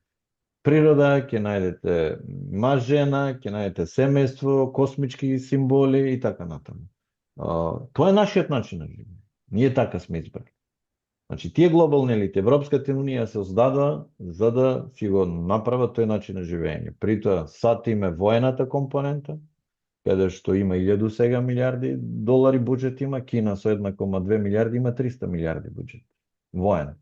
природа, ќе најдете маж, жена, ќе најдете семејство, космички символи и така натаму. Тоа е нашиот начин на живење. Ние така сме избрали. Значи, тие глобални елити, Европската унија се создадува за да си го направат тој начин на живење. При тоа, САД има воената компонента, каде што има 1000 сега милиарди долари буџет има, Кина со 1,2 милиарди има 300 милиарди буџет. Воен.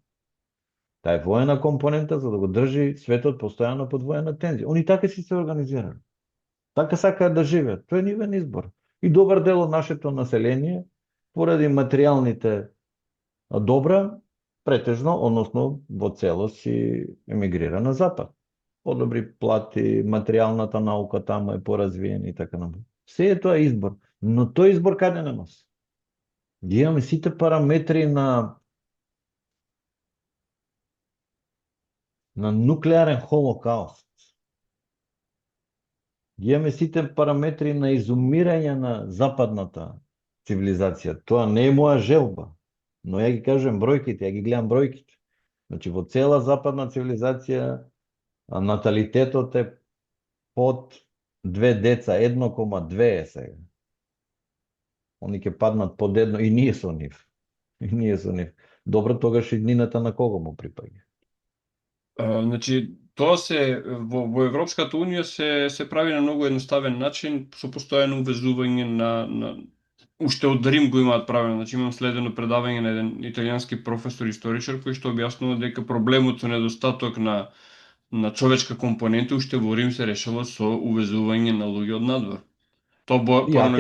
Таа е воена компонента за да го држи светот постојано под воена тензија. Они така си се организирани. Така сакаат да живеат. Тоа е нивен избор. И добар дел од нашето население, поради материјалните добра, претежно, односно во целост си емигрира на запад. Подобри плати, материјалната наука таму е поразвиена и така напред. Се е тоа избор, но тој избор каде не носи? Ги имаме сите параметри на нуклеарен холокауст. Ги имаме сите параметри на изумирање на западната цивилизација. Тоа не е моја желба, но ја ги кажем бројките, ја ги гледам бројките. Значи, во цела западна цивилизација наталитетот е под 2 деца, 1,2 е сега. Они ќе паднат под 1 и ние со нив. И ние со нив. Добро, тогаш иднината на кого му припаѓа? Значи, тоа се во Европската унија се прави на многу едноставен начин со постојано увезување на уште од Рим го имаат правено. Значи, имам следено предавање на еден италијански професор историчар кој што објаснува дека проблемот со недостаток на човечка компонента уште во Рим се решава со увезување на луѓе од надвор. Тоа порано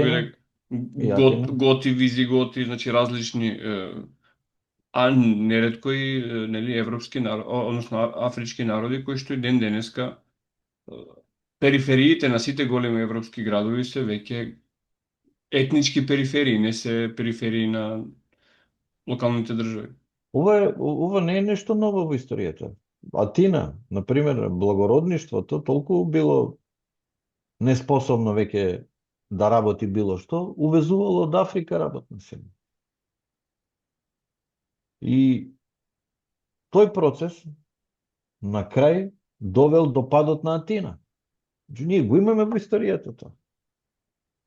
биде готи, визиготи, значи различни а неретко и нели европски народи, односно афрички народи кои што и ден денеска перифериите на сите големи европски градови се веќе етнички периферии, не се периферии на локалните држави. Ова не е нешто ново во историјата. Атина, например, благородништвото толку било неспособно веќе да работи било што, увезувало од Африка работна сила. И тој процес на крај довел до падот на Атина. Значи, ние го имаме во историјата тоа.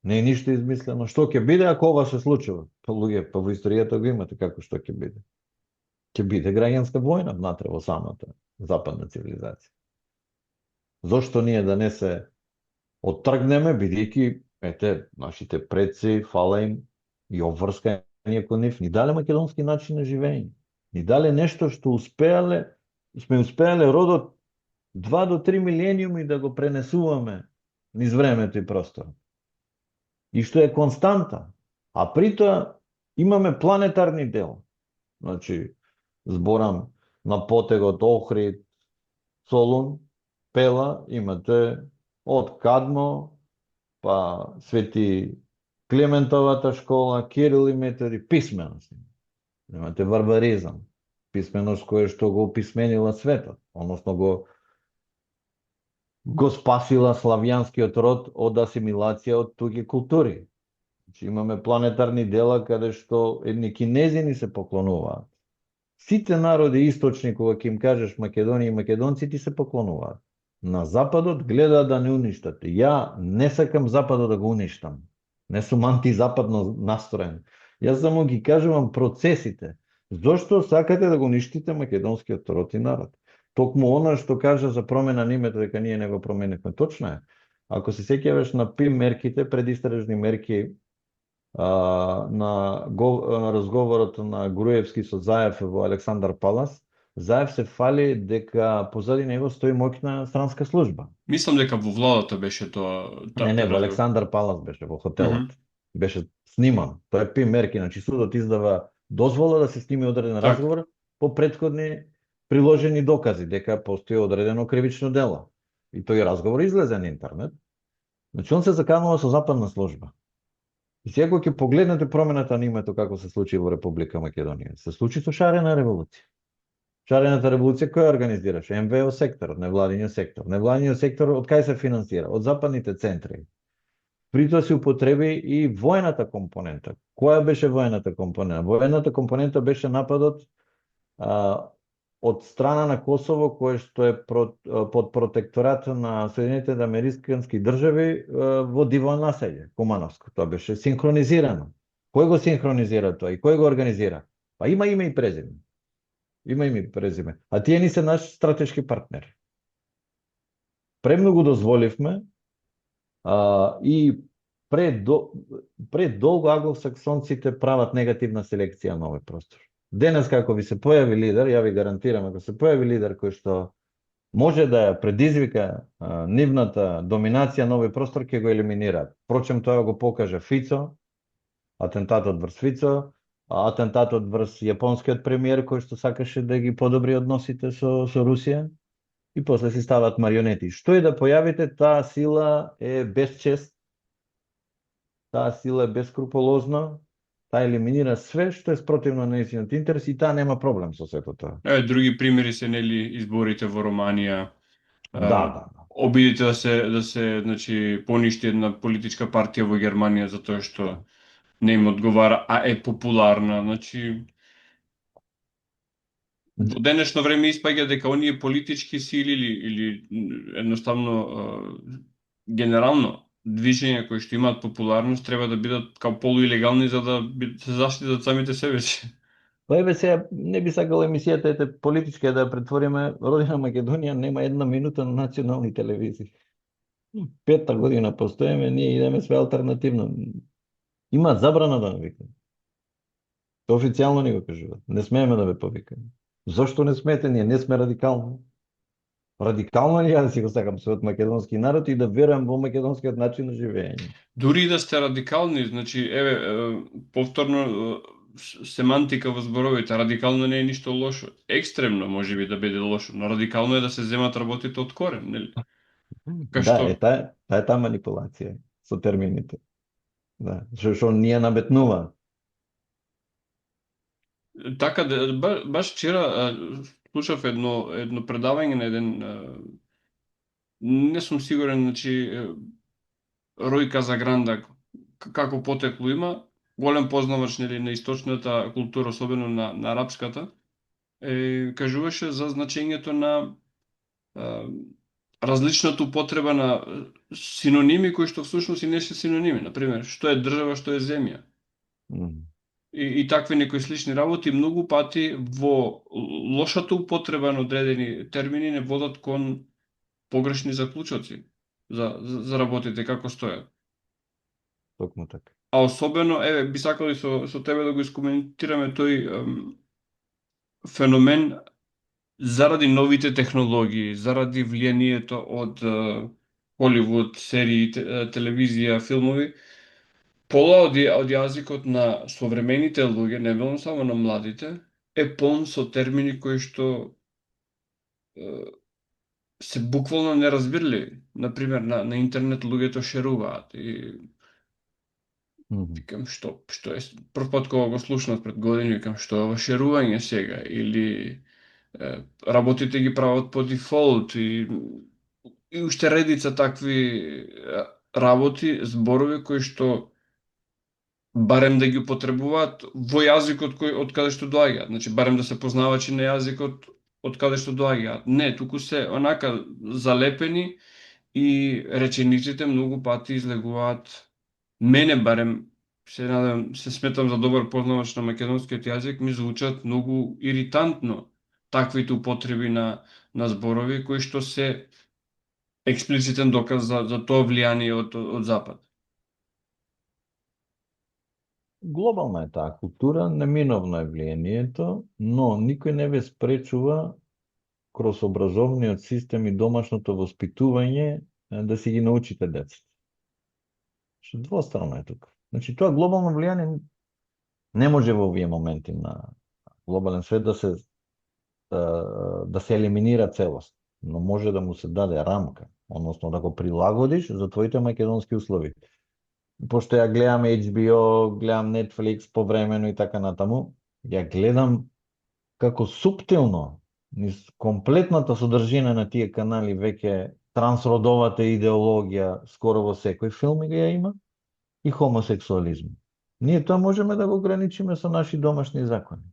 Не е ништо измислено. Што ќе биде ако ова се случува? Па луѓе, па во историјата го имате како што ќе биде. Ќе биде граѓанска војна внатре во самата западна цивилизација. Зошто ние да не се оттргнеме, бидејќи нашите предци, фала им и обврскање кон нив, ни дале македонски начин на живење. Ни дале нешто што сме успеале родот 2 до 3 милениуми да го пренесуваме низ времето и простор. И што е константа. А при тоа имаме планетарни дела. Значи, зборам на потегот Охрид, Солун, Пела, имате од Кадмо, па Свети Климентовата школа, Кирил и Методи, писменост. Имате варваризам, писменост која што го описменила светот, односно го спасила славјанскиот род од асимилација од туѓи култури. Значи, имаме планетарни дела каде што едни кинези ни се поклонуваат. Сите народи источни, кога ќе им кажеш Македонија и македонци, ти се поклонуваат. На Западот гледаат да не уништат. Ја не сакам Западот да го уништам. Не сум антизападно настроен. Јас само ги кажувам процесите. Зошто сакате да го уништите македонскиот род и народ? Токму она што кажа за промена на името, дека ние не го променивме. Точно е. Ако се сеќаваш на ПИМ мерките, предистражни мерки, на разговорот на Груевски со Заев во Александар Палас, Заев се фали дека позади него стои моќна странска служба. Мислам дека во владата беше Не, тој во разговор. Александар Палас беше, во Мгм. хотелот. Беше сниман. Тоа е ПИМ мерки, значи судот издава дозвола да се сними одреден Така. разговор по претходни приложени докази дека постои одредено кривично дело. И тој разговор излезе на интернет. Значи он се заканува со западна служба. И сега кога ќе погледнете промената на името како се случи во Република Македонија, се случи со шарена револуција. Шарената револуција која организираше? МВО секторот, невладиниот сектор. Невладиниот сектор од кај се финансира? Од западните центри. При тоа се употреби и воената компонента. Која беше воената компонента? Воената компонента беше нападот а, од страна на Косово, кое што е под протекторат на Соединетите Американски држави во диво населје, Кумановско. Тоа беше синхронизирано. Кој го синхронизира тоа и кој го организира? Па има име и презиме. Има име и презиме. А тие ни се наш стратешки партнери. Премногу дозволивме и предолго англосаксонците прават негативна селекција на овој простор. Денес, како ви се појави лидер, ја ви гарантирам, ако се појави лидер кој што може да ја предизвика нивната доминација на овој простор, ќе го елиминираат. Впрочем, тоа го покажа Фицо, атентатот врз Фицо, атентатот врз јапонскиот премиер кој што сакаше да ги подобри односите со Русија и после си стават марионети. Што и да појавите, таа сила е без чест, таа сила е бескрупулозна, таа елиминира све што е спротивно на нејзиниот интерес и таа нема проблем со сето тоа. Други примери се нели изборите во Романија, Да, да, да. обидите да се значи поништи една политичка партија во Германија затоа што не им одговара, а е популарна, значи во денешно време испаѓа дека оние политички сили или едноставно генерално движења кои што имаат популарност треба да бидат као полуилегални за да се заштитат самите себе си. Па еве сега не би сакал емисијата ете политичка да ја претвориме. Родина Македонија нема една минута на национални телевизии. Пета година постоеме, ние идеме све алтернативно. Има забрана да не викаме. Тоа официјално ни го кажуваат. Не смееме да ве повикаме. Зошто не смеете? Ние не сме радикално. Радикално ни ја да си го сакам својот македонски народ и да верувам во македонскиот начин на живење. Дури и да сте радикални, значи, повторно, семантика во зборовите, радикално не е ништо лошо. Екстремно може би да биде лошо, но радикално е да се земат работите од корен, нели? Така Да, што, таа е таа манипулација со термините. Да, што ние наметнува. така, баш вчера слушав едно предавање на еден, не сум сигурен, значи, Рој Казагранда, како потекло има, голем познавач нели, на источната култура, особено на арапската, кажуваше за значењето на различната употреба на синоними кои што всушност и не се синоними. Например, што е држава, што е земја. Мгм. И такви некои слични работи многу пати во лошата употреба на одредени термини не водат кон погрешни заклучоци за работите како стојат. Токму така. А особено, би сакал и со тебе да го искоментираме тој феномен заради новите технологии, заради влијанието од Холивуд, серии, телевизија, филмови, пола од јазикот на современите луѓе, не велам само на младите, е полн со термини кои што се буквално неразбирливи. Например, на интернет луѓето шеруваат и Мгм. викам што е прв пат кога го слушнав пред години, викам што е ова шерување сега или работите ги прават по дефолт и уште редица такви работи, зборови кои што барем да ги употребуваат во јазикот од каде што доаѓаат. Значи, барем да се познавачи на јазикот од каде што доаѓаат. Не, туку се онака залепени и речениците многу пати излегуваат, мене барем, се надам, се сметам за добар познавач на македонскиот јазик, ми звучат многу иритантно таквите употреби на зборови кои што се експлицитен доказ за тоа влијание од Запад. Глобална е таа култура, неминовно е влијанието, но никој не ве спречува кроз образовниот систем и домашното воспитување да си ги научите децата. Што двострано е тука. Значи, тоа глобално влијание не може во овие моменти на глобален свет да се елиминира целост, но може да му се даде рамка, односно да го прилагодиш за твоите македонски услови. Пошто ја гледам HBO, гледам Netflix повремено и така натаму, ја гледам како суптилно низ комплетната содржина на тие канали веќе трансродовата идеологија скоро во секој филм ја има и хомосексуализм. Ние тоа можеме да го ограничиме со наши домашни закони.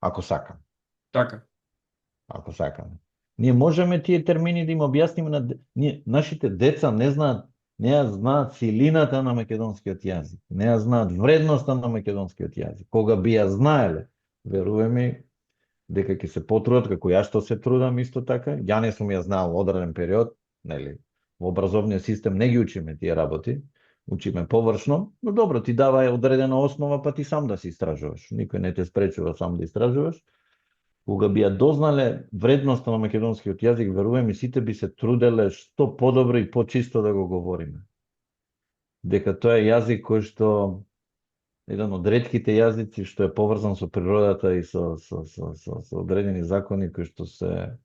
Ако сакаме. Така. Ако сакаме. Ние можеме тие термини да им објасниме нашите деца не ја знаат силината на македонскиот јазик, не ја знаат вредноста на македонскиот јазик. Кога би ја знаеле, веруваме ми, дека ќе се потрудат, како јас што се трудам исто така, ја не сум ја знаел одреден период, нели, во образовниот систем не ги учиме тие работи, учиме површно, но добро, ти дава одредена основа, па ти сам да се истражуваш. Никој не те спречува сам да истражуваш. Кога би ја дознале вредноста на македонскиот јазик, верувам и сите би се труделе што подобро и почисто да го говориме. Дека тоа е јазик кој што еден од ретките јазици што е поврзан со природата и со одредени закони кои што се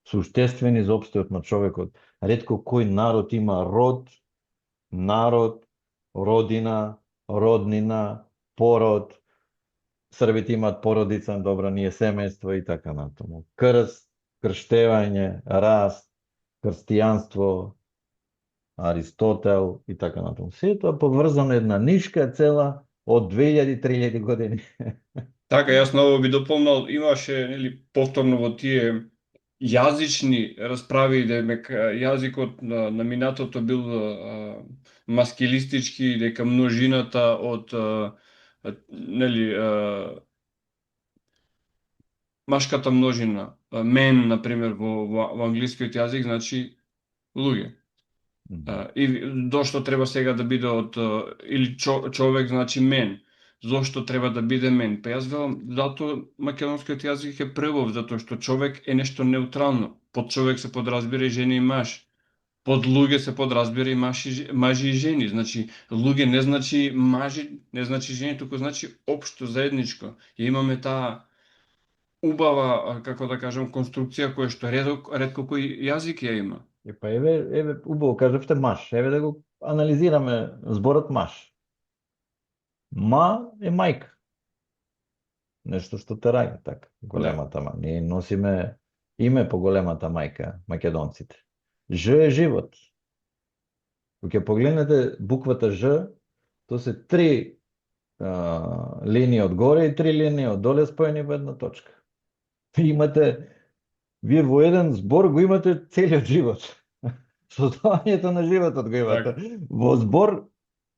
суштествени за опстојот на човекот. Ретко кој народ има род, народ, родина, роднина, пород. Србите имаат породица, добро, ние семејство и така натаму. Крст, крштевање, раст, христијанство, Аристотел и така натаму. Се тоа поврзано една нишка цела од 2000-3000 години. Така, јас ново би дополнал, имаше, нели, повторно во тие јазични расправи, дека јазикот на минатото бил маскилистички, дека множината од нели машката множина, мен на пример во англискиот јазик значи луѓе. И зошто треба сега да биде од или човек значи мен. Зошто треба да биде мен? Па јас велам, затоа македонскиот јазик е превов, затоа што човек е нешто неутрално. Под човек се подразбира и жена и маж. Под луѓе се подразбира и мажи и жени. Значи, луѓе не значи мажи, не значи жени, туку значи општо, заедничко. И имаме таа убава, како да кажам, конструкција која што ретко кој јазик ја има. Па еве, убаво кажавте маж. Еве да го анализираме зборот маж. Ма е мајка. Нешто што те раѓа, така. Големата ма. Ние носиме име по големата мајка, македонците. Ж е живот. Кога ќе погледнете буквата Ж, то се 3 линии од горе и 3 линии од доле споени во една точка. Вие во еден збор го имате целиот живот. Состојањето на животот го имате. Во збор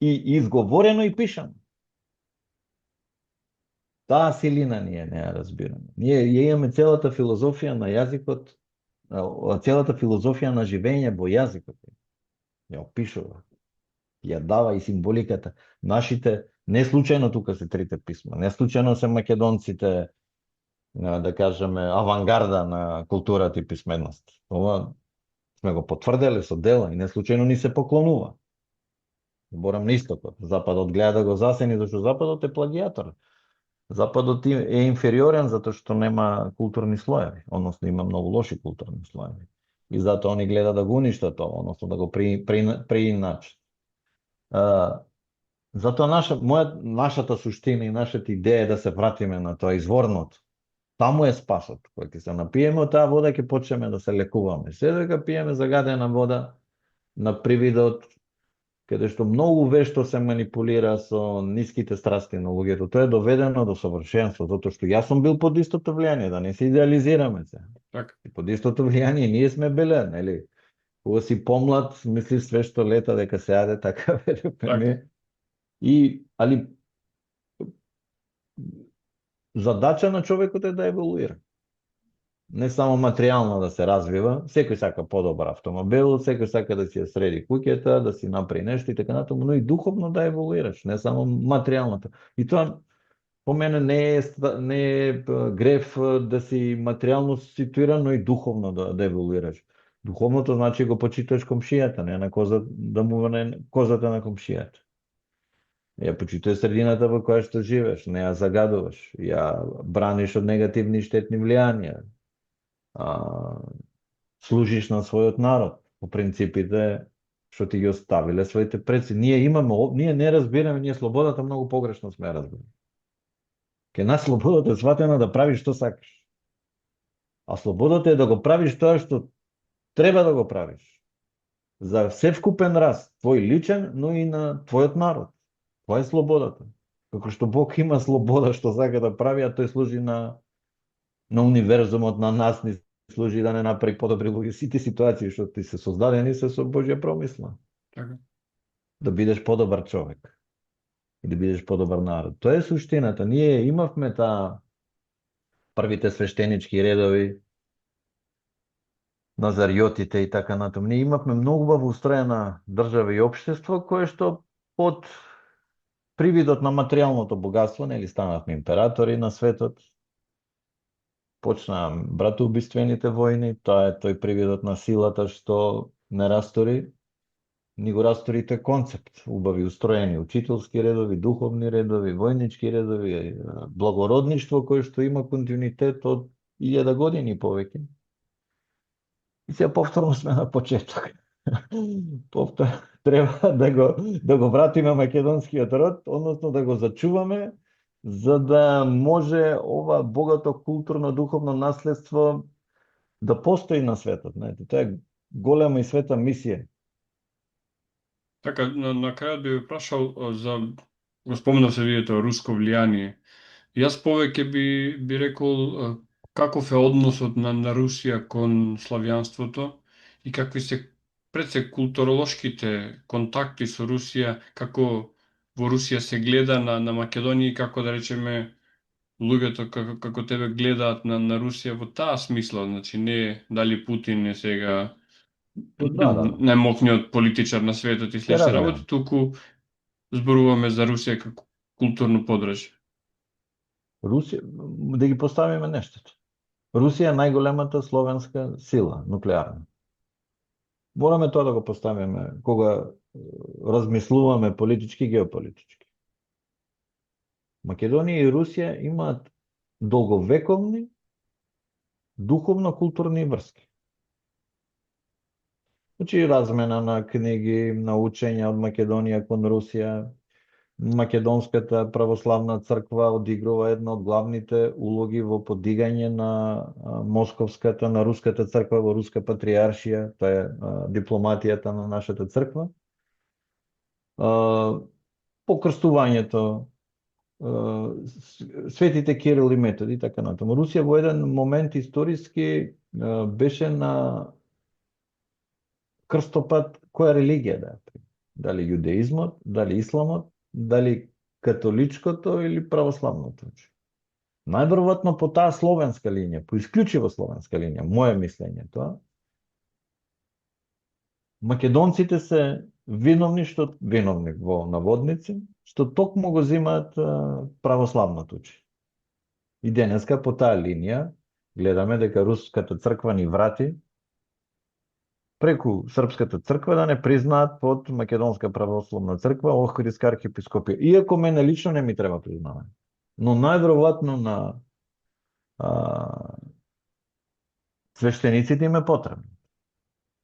и изговорено и пишано. Таа силина ние не ја разбираме. Ние имаме целата филозофија на јазикот, целата филозофија на живење во јазикот. Ја опишува. Ја дава и символиката. Нашите, не случајно тука се трите писма, не случајно се македонците, да кажеме, авангарда на културата и писменост. Ова сме го потврделе со дела и не случајно ни се поклонува. Борам на истокот. Западот гледа да го засени, зашто Западот е плагијатор. Западот е инфериорен затоа што нема културни слоеви, односно има многу лоши културни слоеви. И затоа они гледа да го уништат тоа, односно да го преиначат. Затоа нашата суштина и нашата идеја е да се вратиме на тоа изворното. Таму е спасот. Кога ќе се напиеме од таа вода, ќе почнеме да се лекуваме. Се дека пиеме загадена вода, на привид од каде што многу вешто се манипулира со ниските страсти на луѓето. Тоа е доведено до совршенство, затоа што јас сум бил под истото влијание, да не се идеализираме се. Така, И под истото влијание ние сме биле, нели? Кога си помлад, мислиш све што лета дека се јаде, така велиме така, ние. Али задача на човекот е да еволуира. Не само материјално да се развива, секој сака подобар автомобил, секој сака да си ја среди куќата, да си направи нешто и така натаму, но и духовно да еволуираш, не само материјалното. И тоа по мене не е греф да си материјално ситуиран, но и духовно да еволуираш. Духовното значи го почитуваш комшијата, не на да му не козата на комшијата. Ја почитуваш средината во која што живееш, не ја загадуваш, ја браниш од негативни и штетни влијанија, служиш на својот народ, по принципите што ти ги оставиле своите предци. Ние не разбираме, ние слободата многу погрешно сме ја разбираме. Ке нас слободата е сватена да правиш што сакаш. А слободата е да го правиш тоа што треба да го правиш. За севкупен раст, твој личен, но и на твојот народ. Тоа е слободата. Како што Бог има слобода што сака да прави, а тој служи на универзумот, на нас ни служи да не направи подобри луѓе. Сите ситуации што ти се создадени се со Божја промисла. така. Да бидеш подобар човек. И да бидеш подобар народ. Тоа е суштината. Ние имавме првите свештенички редови, назариотите и така натаму. Ние имавме многу убаво устроена држава и општество кое што под привидот на материјалното богатство, нели станавме императори на светот. Почнаа братоубиствените војни, тоа е тој привидот на силата што не растори, ни го растори тој концепт, убави устроени учителски редови, духовни редови, војнички редови, благородништво кое што има континуитет од 1000 години повеќе. И сега повторно сме на почеток. Треба да го вратиме македонскиот род, односно да го зачуваме, за да може ова богато културно духовно наследство да постои на светот. Тоа е голема и света мисија. Така, на крајот би ве прашал го спомнав се вие тоа руско влијание. Јас повеќе би рекол каков е односот на Русија кон славјанството и какви се пред се културолошките контакти со Русија, како во Русија се гледа на Македонија и како да речеме луѓето како тебе гледаат на Русија во таа смисла, значи не дали Путин е сега Да. најмокниот политичар на светот и Те слични разбирам. работи, туку зборуваме за Русија како културно подржје. Русија, да ги поставиме нештото. Русија е најголемата словенска сила, нуклеарна. Мораме тоа да го поставиме кога размислуваме политички и геополитички. Македонија и Русија имаат долговековни духовно-културни врски. Значи, размена на книги, на учења од Македонија кон Русија. Македонската православна црква одигрува една од главните улоги во подигање на московската, на руската црква во Руска патриаршија, тоа е дипломатијата на нашата црква. Покрстувањето, светите Кирил и Методи, така натаму. Русија во еден момент историски беше на крстопат која религија да е. Дали јудеизмот, дали исламот, дали католичкото или православното. Најверојатно по таа словенска линија, по исклучиво словенска линија, моје мислење тоа, македонците се виновни во наводници, што токму го земаат православното учење. И денеска по таа линија гледаме дека руската црква ни врати преку српската црква да не признаат под македонска православна црква Охридска архиепископија. Иако мене лично не ми треба признавање. Но најверојатно на свештениците им е потребно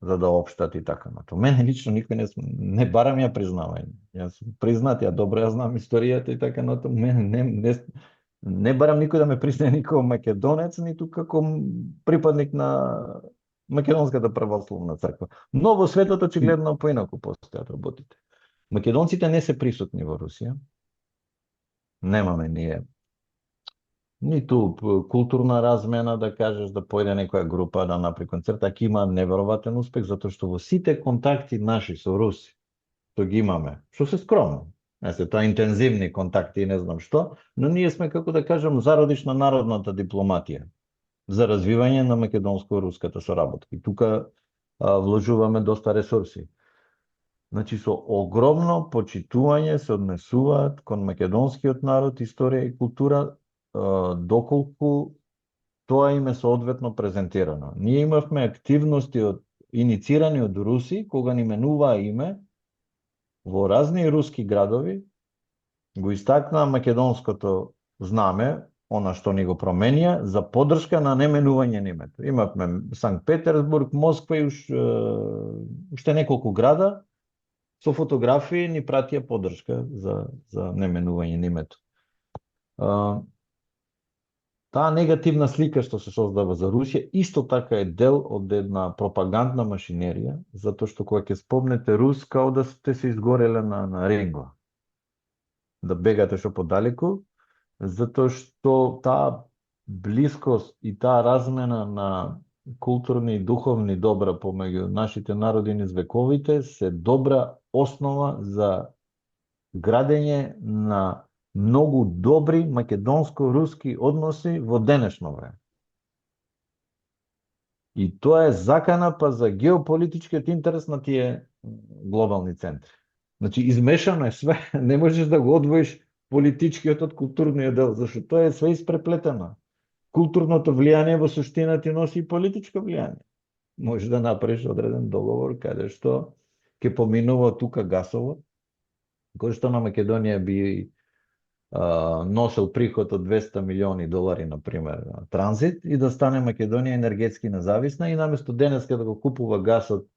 за да општат и така натаму. Мене лично никој не барам ја признавање. Јас сум признат, ја добро ја знам историјата и така натаму. Мене не барам никој да ме признае ни како македонец, ниту како припадник на Македонската православна црква. Но во светот очигледно поинаку постојат работите. Македонците не се присутни во Русија. Немаме ние ниту културна размена, да кажеш, да појде некоја група да направи концерт, аки има неверојатен успех, затоа што во сите контакти наши со Руси, што ги имаме, што се скромно, не се тоа интензивни контакти и не знам што, но ние сме, како да кажем, зародиш на народната дипломатија за развивање на македонско-руската соработка. И тука вложуваме доста ресурси. Значи, со огромно почитување се однесуваат кон македонскиот народ, историја и култура, доколку тоа им е соодветно презентирано. Ние имавме активности иницирани од Руси, кога ни менуваа име, во разни руски градови, го истакнаа македонското знаме, она што ни го променија, за поддршка на неменување на името. Имавме Санкт Петербург, Москва и уште неколку града, со фотографии ни пратија поддршка за неменување на името. Таа негативна слика што се создава за Русија, исто така е дел од една пропагандна машинерија, затоа што кога ќе спомнете Рус, као да сте се изгореле на рингла. Да бегате што подалеку, затоа што таа блискост и таа размена на културни и духовни добра помеѓу нашите народи низ вековите се добра основа за градење на многу добри македонско-руски односи во денешно време. И тоа е закана па за геополитичкиот интерес на тие глобални центри. Значи, измешано е све, не можеш да го одвоиш политичкиот од културниот дел, зашто тоа е све испреплетено. Културното влијание во суштина ти носи и политичко влијание. Можеш да направиш одреден договор каде што ќе поминува тука гасово, кој што на Македонија би носел приход од 200 милиони долари, например, на транзит, и да стане Македонија енергетски независна и наместо денеска да го купува гасот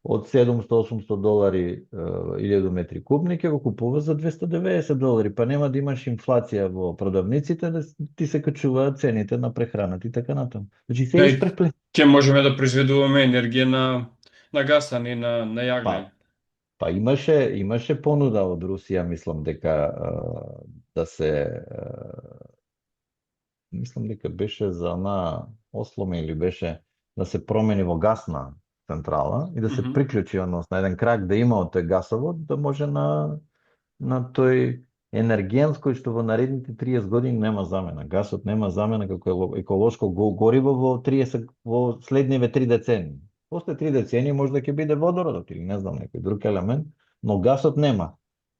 од 700-800 долари 1000 метри кубни, ќе го купува за 290 долари, па нема да имаш инфлација во продавниците, да ти се качуваат цените на прехраната и така натаму. Значи се испрепле. Ќе можеме да произведуваме енергија на газ, а не на јаглен. Па имаше понуда од Русија, мислам дека да се мислам дека беше за на Осломе или беше да се промени во гасна централа и да се приклучи на еден крак да има од тој гасовод, да може на тој енергент кој што во наредните 30 години нема замена. Гасот нема замена како еколошко гориво во следниве 3 децении. После 3 децении може да ќе биде водородот или не знам некој друг елемент, но гасот нема.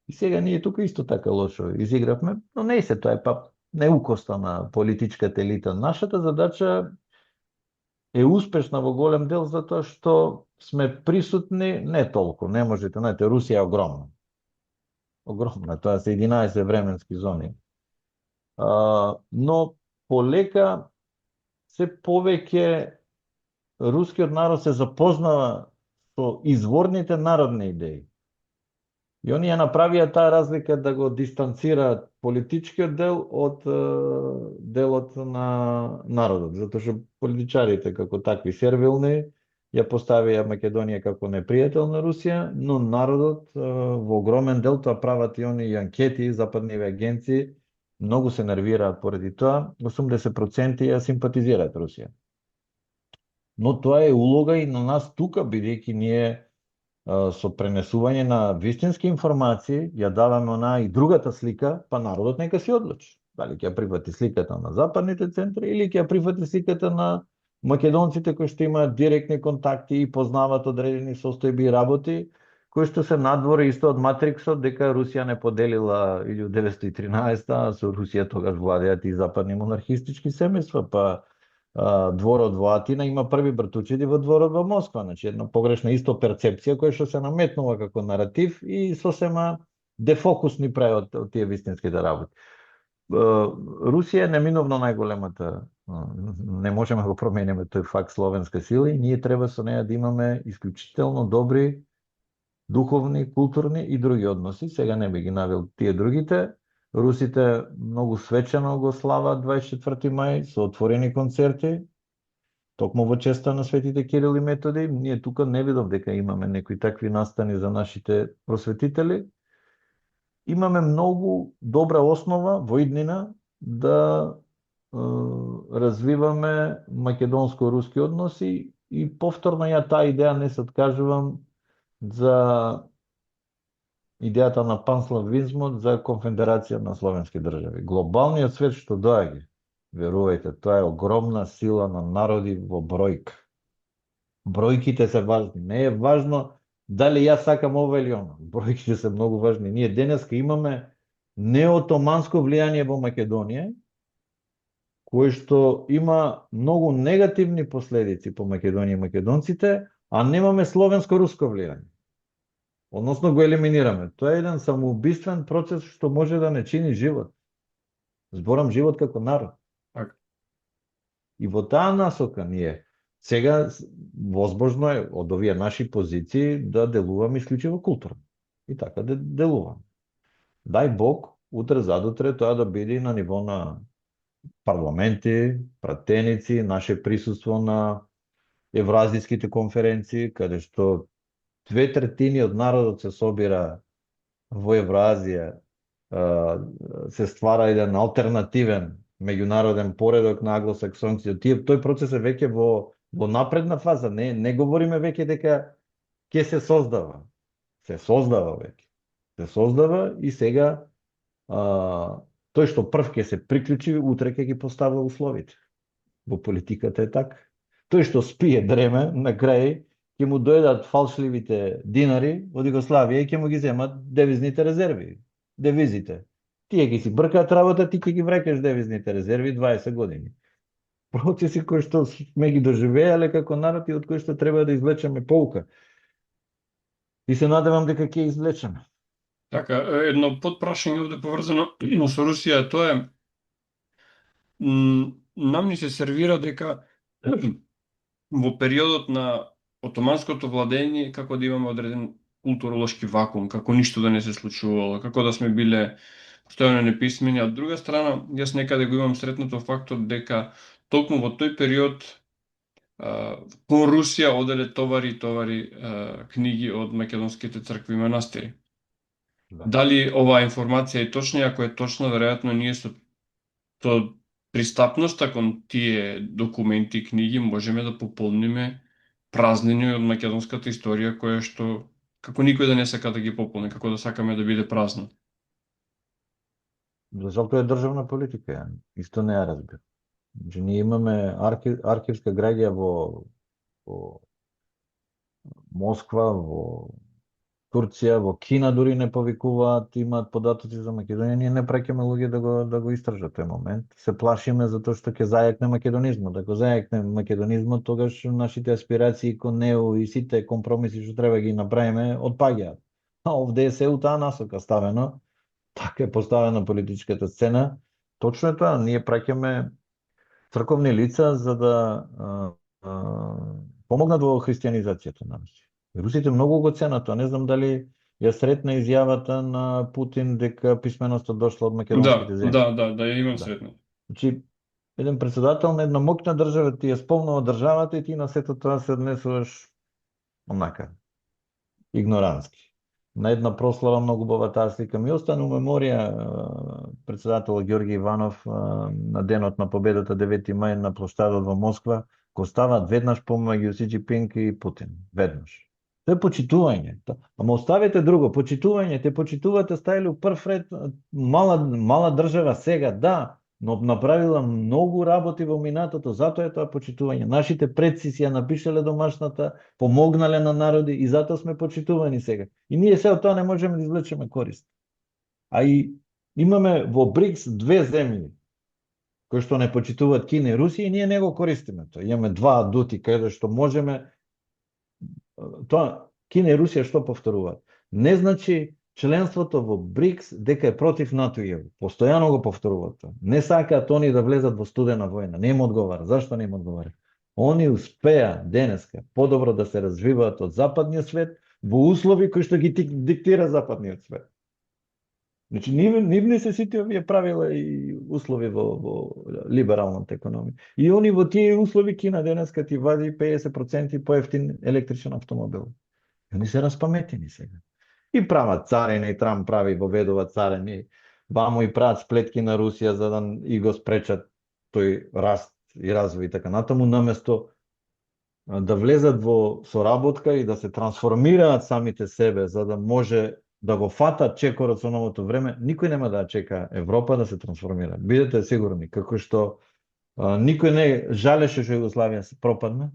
И сега ние тука исто така лошо изигравме, но не се, тоа е па неукоста на политичката елита. Нашата задача е успешна во голем дел затоа што сме присутни не толку, не можете, знаете, Русија е огромна. Огромна, тоа се 11 временски зони. Но полека се повеќе рускиот народ се запознава со изворните народни идеи. И они ја направија таа разлика да го дистанцираат политичкиот дел од делот на народот, затоа што политичарите како такви сервилни ја поставија Македонија како непријател на Русија, но народот во огромен дел, тоа прават и они и анкети, западниви агенции, многу се нервираат поради тоа, 80% ја симпатизираат Русија. Но тоа е улога и на нас тука, бидејќи ние со пренесување на вистински информации ја даваме она и другата слика, па народот нека си одлучи. Дали ќе ја прифати сликата на западните центри или ќе ја прифати сликата на македонците кои што имаат директни контакти и познаваат одредени состојби и работи, кои што се надвори исто од Матриксот, дека Русија не поделила 1913, а со Русија тогаш владеат и западни монархистички семејства, па дворот во Атина има први братучеди во дворот во Москва, значи една погрешна исто перцепција која што се наметнува како наратив и сосема дефокусни прави од тие вистинските работи. Русија е неминовно најголемата, не можеме да го промениме тој факт, словенска сила, и ние треба со неја да имаме исклучително добри духовни, културни и други односи. Сега не би ги навел тие другите. Русите многу свечено го славаат 24 мај со отворени концерти. токму во честа на светите Кирил и Методи. Ние тука не видов дека имаме некои такви настани за нашите просветители. Имаме многу добра основа во иднина да развиваме македонско-руски односи и повторно ја таа идеја не се откажувам за идејата на панславизмот за конфедерација на словенски држави. Глобалниот свет што доаѓа, верувајте, тоа е огромна сила на народи во бројка. Бројките се важни. Не е важно дали јас сакам ова или оно. Бројките се многу важни. Ние денеска имаме неотоманско влијание во Македонија, кој што има многу негативни последици по Македонија и македонците, а немаме словенско-руско влијание. Односно го елиминираме. Тоа е еден самоубиствен процес што може да не чини живот. Зборам живот како народ. Така. И во таа насока ние сега возможно е од овие наши позиции да делуваме исклучиво културно. И така да делуваме. Дај Бог, утре задутре тоа да биде на ниво на парламенти, пратеници, наше присуство на евразиските конференции, каде што 2/3 од народот се собира во Евразија, се ствара еден алтернативен меѓународен поредок на англосаксонци. Тој процес е веќе во напредна фаза. Не говориме веќе дека ќе се создава. Се создава веќе. Се создава и сега тој што прв ќе се приклучи, утре ќе ги постава условите. Во политиката е така. Тој што спие дреме, на крај ќе му дојдат фалшливите динари од Југославија и ќе му ги земат девизните резерви, девизите. Тие ги си бркаат работа, ти ќе ги враќаш девизните резерви 20 години. Процеси кои што сме ги доживеале како народ и од кои што треба да извлечеме поука. И се надевам дека ќе извлечеме. Така, едно подпрашање овде поврзано со Русија, тоа е нам ни се сервира дека во периодот на отоманското владење како да имаме одреден културолошки вакуум, како ништо да не се случувало, како да сме биле постојано неписмени. Од друга страна, јас некаде го имам сретнато фактот дека токму во тој период кон Русија оделе товари книги од македонските цркви и манастири. Да. Дали оваа информација е точна, ако е точна, веројатно ние со пристапноста кон тие документи и книги можеме да пополниме празнини од македонската историја, која што како никој да не сака да ги пополни, како да сакаме да биде празна. Зашто е државна политика, исто не ја разбира. Значи, ние имаме архивска граѓа во Москва, во Турција, во Кина дури не повикуваат, имаат податоци за Македонија, ние не праќаме луѓе да го истражат тој момент. Се плашиме затоа што ќе зајакне македонизмот. Ако зајакне македонизмот, тогаш нашите аспирации кон него и сите компромиси што треба ги направиме отпаѓаат. А овде е се у таа насока ставено, така е поставена политичката сцена. Точно е тоа, ние праќаме црковни лица за да помогнат во христијанизацијата на Русија. Русите многу го ценат тоа. Не знам дали ја сретна изјавата на Путин дека писменоста дошла од македонските земји. Да, ја имам сретна. Значи, еден председател на една моќна држава ти ја спомнува државата и ти на сето тоа се однесуваш онака, игнорански. На една прослава многу убава таа слика ми остана у меморија председател Ѓорги Иванов на денот на победата 9 мај на плоштадот во Москва, го стават веднаш помеѓу Си Џинпинг и Путин, веднаш. Тоа е почитување. Ама оставете друго, почитување, те почитувате, ставиле у прв ред, мала држава сега, да, но направила многу работи во минатото, затоа е тоа почитување. Нашите предци си ја напишале домашната, помогнале на народи и затоа сме почитувани сега. И ние се од тоа не можеме да извлечеме корист. А и имаме во БРИКС две земји кои што не почитуваат Кина и Русија и ние не го користиме тоа. Имаме два адути каде што можеме тоа Кина и Русија што повторуваат. Не значи членството во БРИКС дека е против НАТО и ЕУ. Постојано го повторуваат тоа. Не сакаат они да влезат во студена војна. Не им одговара. Зашто не им одговара? Они успеа денеска подобро да се развиваат од западниот свет во услови кои што ги диктира западниот свет. Значи, нивни се сите овие правила и услови во либералната економија. И они во тие услови Кина денеска ти вади 50% поевтин електричен автомобил. И они се распаметени сега. И прават царина, и Трамп прави, воведува царини, вамо и прават сплетки на Русија за да и го спречат тој раст и развој и така натаму, наместо да влезат во соработка и да се трансформираат самите себе, за да може да го фатат чекорот со новото време, никој нема да чека Европа да се трансформира. Бидете сигурни, како што никој не жалеше што Југославија се пропадна,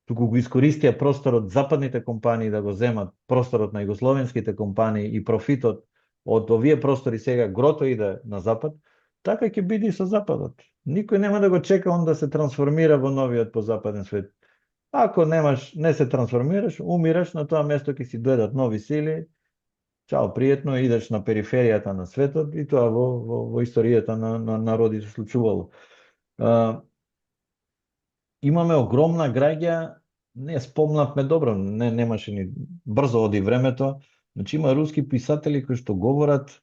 туку го искористија просторот западните компании да го земат просторот на југословенските компании и профитот од овие простори сега грото иде на запад, така ќе биде и со западот. Никој нема да го чека он да се трансформира во новиот позападен свет. Ако не се трансформираш, умираш, на тоа место ќе си дојдат нови сили. Чао, пријатно, идеш на периферијата на светот и тоа во историјата на народи се случувало. Имаме огромна граѓа, не спомнавме добро, немаше ни брзо оди времето. Значи има руски писатели кои што говорат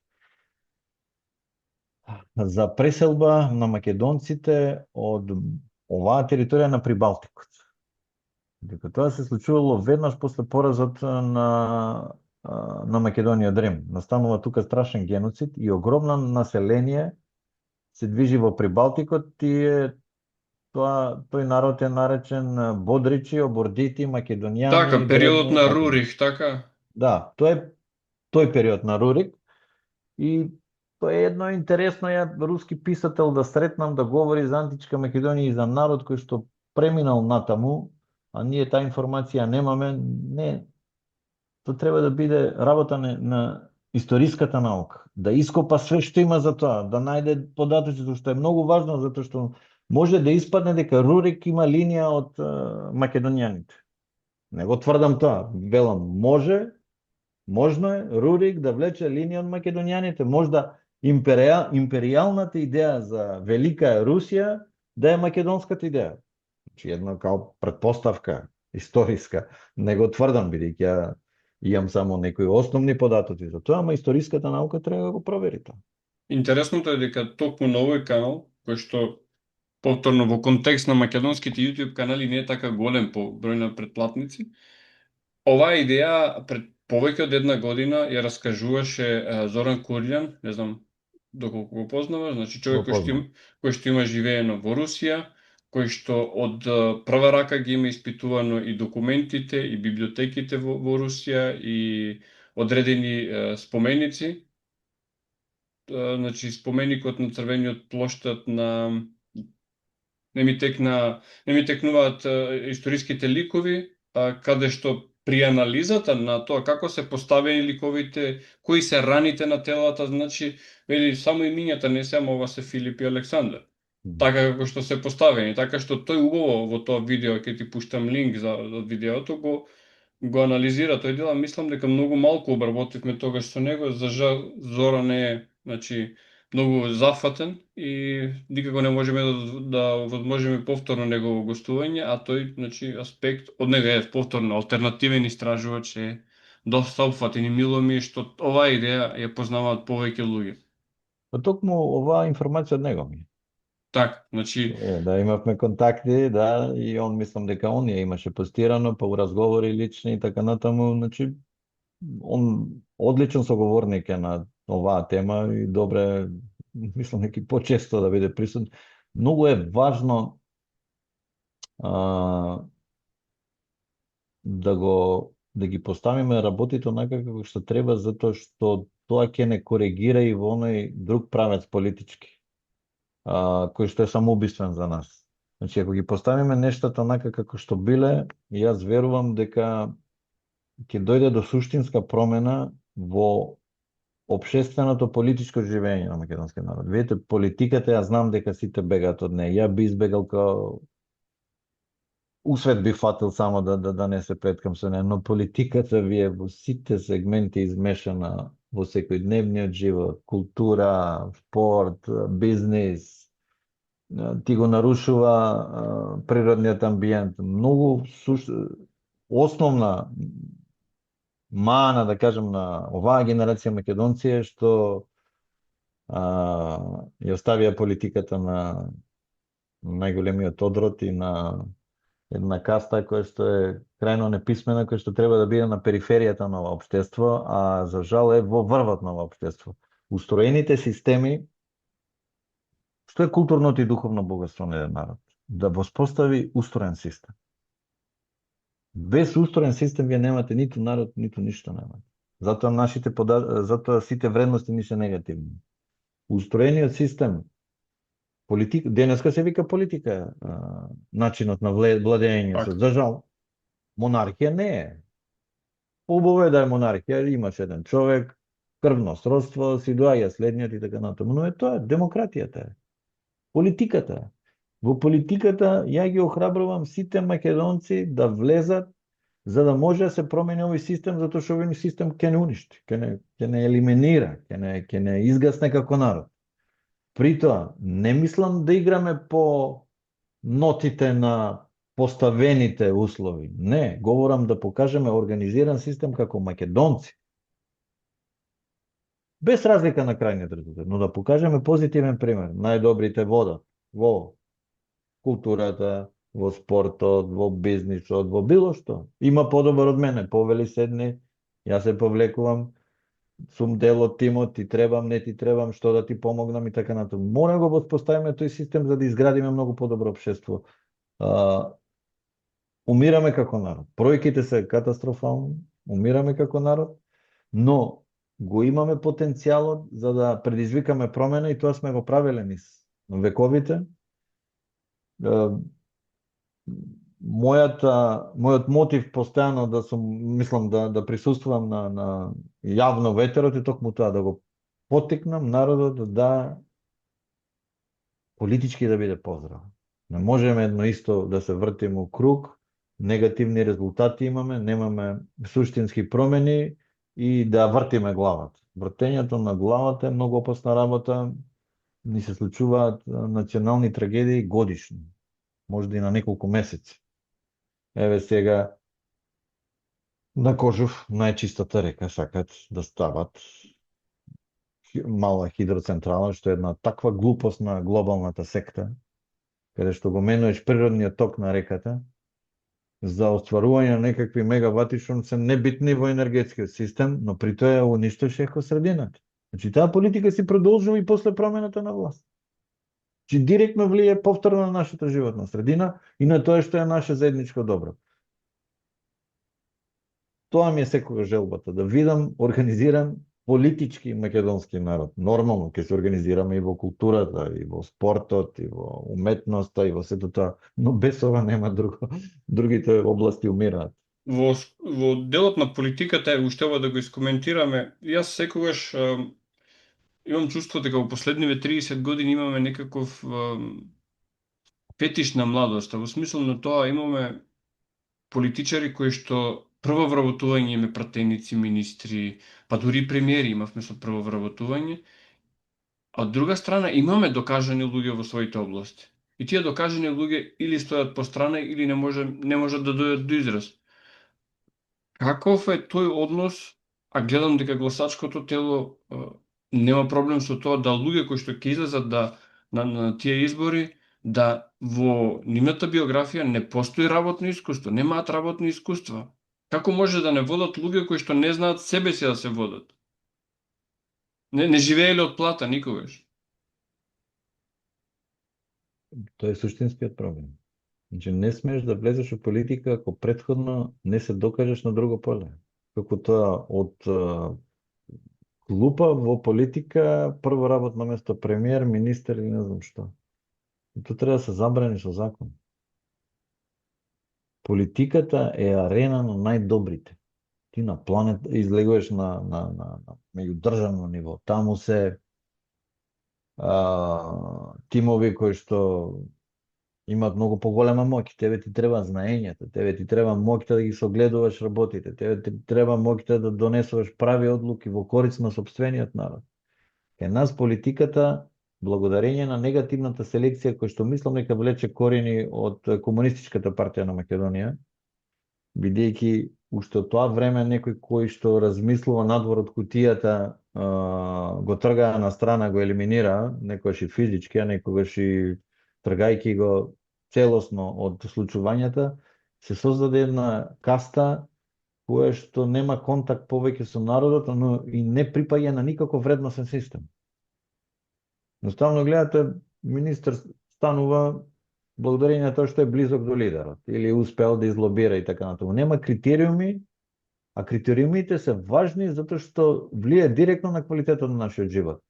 за преселба на македонците од оваа територија на Прибалтикот. Дека тоа се случувало веднаш после поразот на Македонија од Рим. Настанува тука страшен геноцид и огромно население се движи во Прибалтикот и тој народ е наречен бодричи, обордити, Така, македонијани, периодот древни и на така. Рурих, така? Да, тој период на Рурик и тоа е едно интересно руски писател да сретнам да говори за античка Македонија и за народ кој што преминал натаму, а ние таа информација немаме, не, тоа треба да биде работа на историската наука, да ископа све што има за тоа, да најде податоци, што е многу важно, затоа што може да испадне дека Рурик има линија од македонијаните. Не го тврдам тоа, велам, можно е Рурик да влече линија од македонијаните, можда империјалната идеја за велика Русија да е македонската идеја. Значи една као предпоставка историска, не го тврдам бидејќи ја имам само некои основни податоци за тоа, ама историската наука треба да го провери тоа. Интересното е дека токму на овој канал, кој што повторно во контекст на македонските YouTube канали не е така голем по број на претплатници, оваа идеја пред повеќе од една година ја раскажуваше Зоран Куријан, не знам доколку го познава, значи човек Го познам. кој што има живеено во Русија, кој што од прва рака ги има испитувано и документите и библиотеките во Русија и одредени споменици. Значи споменикот на црвениот плоштад не ми текнуваат историските ликови, каде што при анализата на тоа како се поставени ликовите, кои се раните на телата, значи, вели, само имињата не се, ама ова се Филип и Александар. Така како што се поставени, така што тој убаво во тоа видео, ќе ти пуштам линк за видеото, го анализира тој дел, мислам дека многу малку обработивме тогаш со него, за жал Зора не е, значи, многу зафатен и никако не можеме да возможиме повторно негово гостување, а тој, значи, аспект од него е повторно алтернативен истражувач е доста опфатен и мило ми е што оваа идеја ја познаваат повеќе луѓе. Па токму оваа информација од него ми е. Така, значи, Да, имавме контакти, да, и он мислам дека он ја имаше постирано, па у разговори лични и така натаму, значи, он одличен соговорник е на оваа тема и добре, мислам неки почесто да биде присутен. Многу е важно да ги поставиме работите онака како што треба, затоа што тоа ќе не коригира и во оној друг правец политички, кој што е самоубиствен за нас. Значи, ако ги поставиме нештата онака како што биле, јас верувам дека ќе дојде до суштинска промена во општественото политичко живење на македонскиот народ. Видите, политиката, ја знам дека сите бегаат од неја. Ја би избегал као усвет би фатил само да не се петкам со неја, но политиката ви е во сите сегменти измешана во секојдневниот живот, култура, спорт, бизнис, ти го нарушува природниот амбиент. Многу основна мана, да кажем, на оваа генерација македонци е што ја оставија политиката на најголемиот одрот и на една каста која што е крајно неписмена, која што треба да биде на периферијата на ова општество, а за жал е во врвот на ова општество. Устроените системи, што е културното и духовно богатство на еден народ? Да воспостави устроен систем. Без устроен систем вие немате ниту народ, ниту ништо немате. Затоа сите вредности ни се негативни. Устроениот систем, денеска се вика политика, начинот на владењето. За жал, монархија не е. Убаво е да е монархија, имаш еден човек, крвно сродство, си доаѓа следниот и така натаму, но е тоа, демократијата е. Политиката е. Во политиката ја ги охрабрувам сите македонци да влезат за да може да се промени овој систем, затоа што овој систем ќе не уништи, ќе не елиминира, ќе не изгасне како народ. При тоа, не мислам да играме по нотите на поставените услови. Не, говорам да покажеме организиран систем како македонци. Без разлика на крајниот резултат, но да покажеме позитивен пример. Најдобрите водат во културата, во спортот, во бизнисот, во било што. Има подобар од мене, повели седни, јас се повлекувам, сум дел од тимот, ти требам, не ти требам, што да ти помогнам и така натаму. Мора да го воспоставиме тој систем за да изградиме многу подобро општество. Умираме како народ. Бројките се катастрофални, умираме како народ, но го имаме потенцијалот за да предизвикаме промена и тоа сме го правеле низ вековите. Мојот мотив постојано мислам да присуствувам на јавно ветерот е токму тоа, да го поттикнам народот да политички да биде поздрав. Не можеме едно исто да се вртиме у круг, негативни резултати имаме, немаме суштински промени и да вртиме главата. Вртењето на главата е многу опасна работа, ни се случуваат национални трагедии годишно, може и на неколку месеци. Еве сега на Кожув, најчистата река, сакат да стават мала хидроцентрала, што е една таква глупост на глобалната секта, каде што го менуваш природниот ток на реката, за остварување на некакви мегавати што се небитни во енергетскиот систем, но при тоа ја уништиш екосредината. Значи, таа политика си продолжува и после промената на власт. Значи, директно влие повторно на нашата животна средина и на тоа што е наше заедничко добро. Тоа ми е секогаш желбата, да видам организиран политички македонски народ. Нормално, ќе се организираме и во културата, и во спортот, и во уметноста, и во сето тоа, но без ова нема друго. Другите области умираат. Во делот на политиката, уште ова да го искоментираме, јас секогаш имам чувство дека во последниве 30 години имаме некаков фетиш на младоста. Во смисол на тоа имаме политичари кои што прво вработување име пратеници, министри, па дури премиери имавме со прво вработување, а од друга страна имаме докажани луѓе во своите области. И тие докажани луѓе или стојат по страна или не можат да дојдат до израз. Каков е тој однос, а гледам дека гласачкото тело нема проблем со тоа да луѓе кои што ќе излезат на тие избори, да во нивната биографија не постои работно искуство, немаат работни искуства. Како може да не водат луѓе кои што не знаат себе си да се водат? Не живееле од плата никогаш. Тоа е суштинскиот проблем. Значи, не смееш да влезеш во политика ако претходно не се докажеш на друго поле. Како тоа од клупа во политика, прво работно место премиер, министер или не знам што. И тоа треба да се забрани со закон. Политиката е арена на најдобрите. Ти на планет излегуваш на меѓудржавно ниво. Таму се тимови кои што имаат многу поголема моќ. Тебе ти треба знаењето, тебе ти треба моќта да ги согледуваш работите, тебе ти треба моќта да донесуваш прави одлуки во корист на сопствениот народ. Кај нас политиката, благодарење на негативната селекција која што мислам дека влече корени од Комунистичката партија на Македонија, бидејќи уште од тоа време некој кој што размислува надвор од кутијата, го тргаа на страна, го елиминира, некогаш и физички, а некогаш и тргајки го целосно од случувањата, се создаде една каста која што нема контакт повеќе со народот, но и не припаѓа на никаков вредносен систем. Едноставно гледате, министр станува благодарение на тоа што е близок до лидерот или успел да излобира и така натаму. Нема критериуми, а критериумите се важни затоа што влие директно на квалитетот на нашиот живот.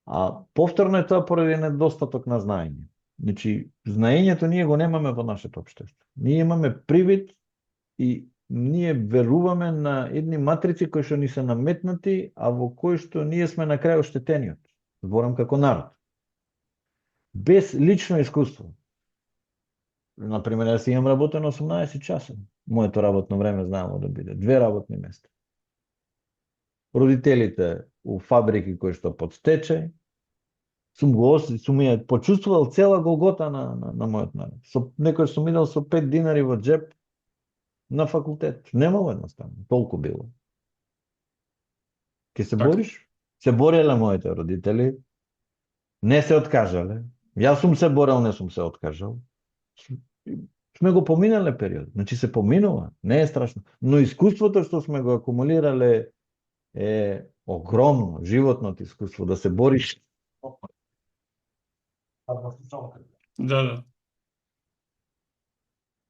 А повторно е тоа поради недостаток на знаење. Значи, знаењето ние го немаме во нашето општество. Ние имаме привид и ние веруваме на едни матрици кои што ни се наметнати, а во кои што ние сме на крај оштетениот. Зборам како народ. Без лично искуство. Например, јас имам работено 18 часа. Моето работно време знаемо да биде 2 работни места. Родителите у фабрики кои што под стечај, сум ја почувствувал цела голгота на мојот народ. Некој сум идел со 5 динари во джеп на факултет. Немало едноставно, толку било. Ке се Така. бориш? Се бореле моите родители, не се откажале. Јас сум се борел, не сум се откажал. Сме го поминале период. Значи се поминува, не е страшно. Но искуството што сме го акумулирале е огромно, животното искуство, да се бориш. Да, да.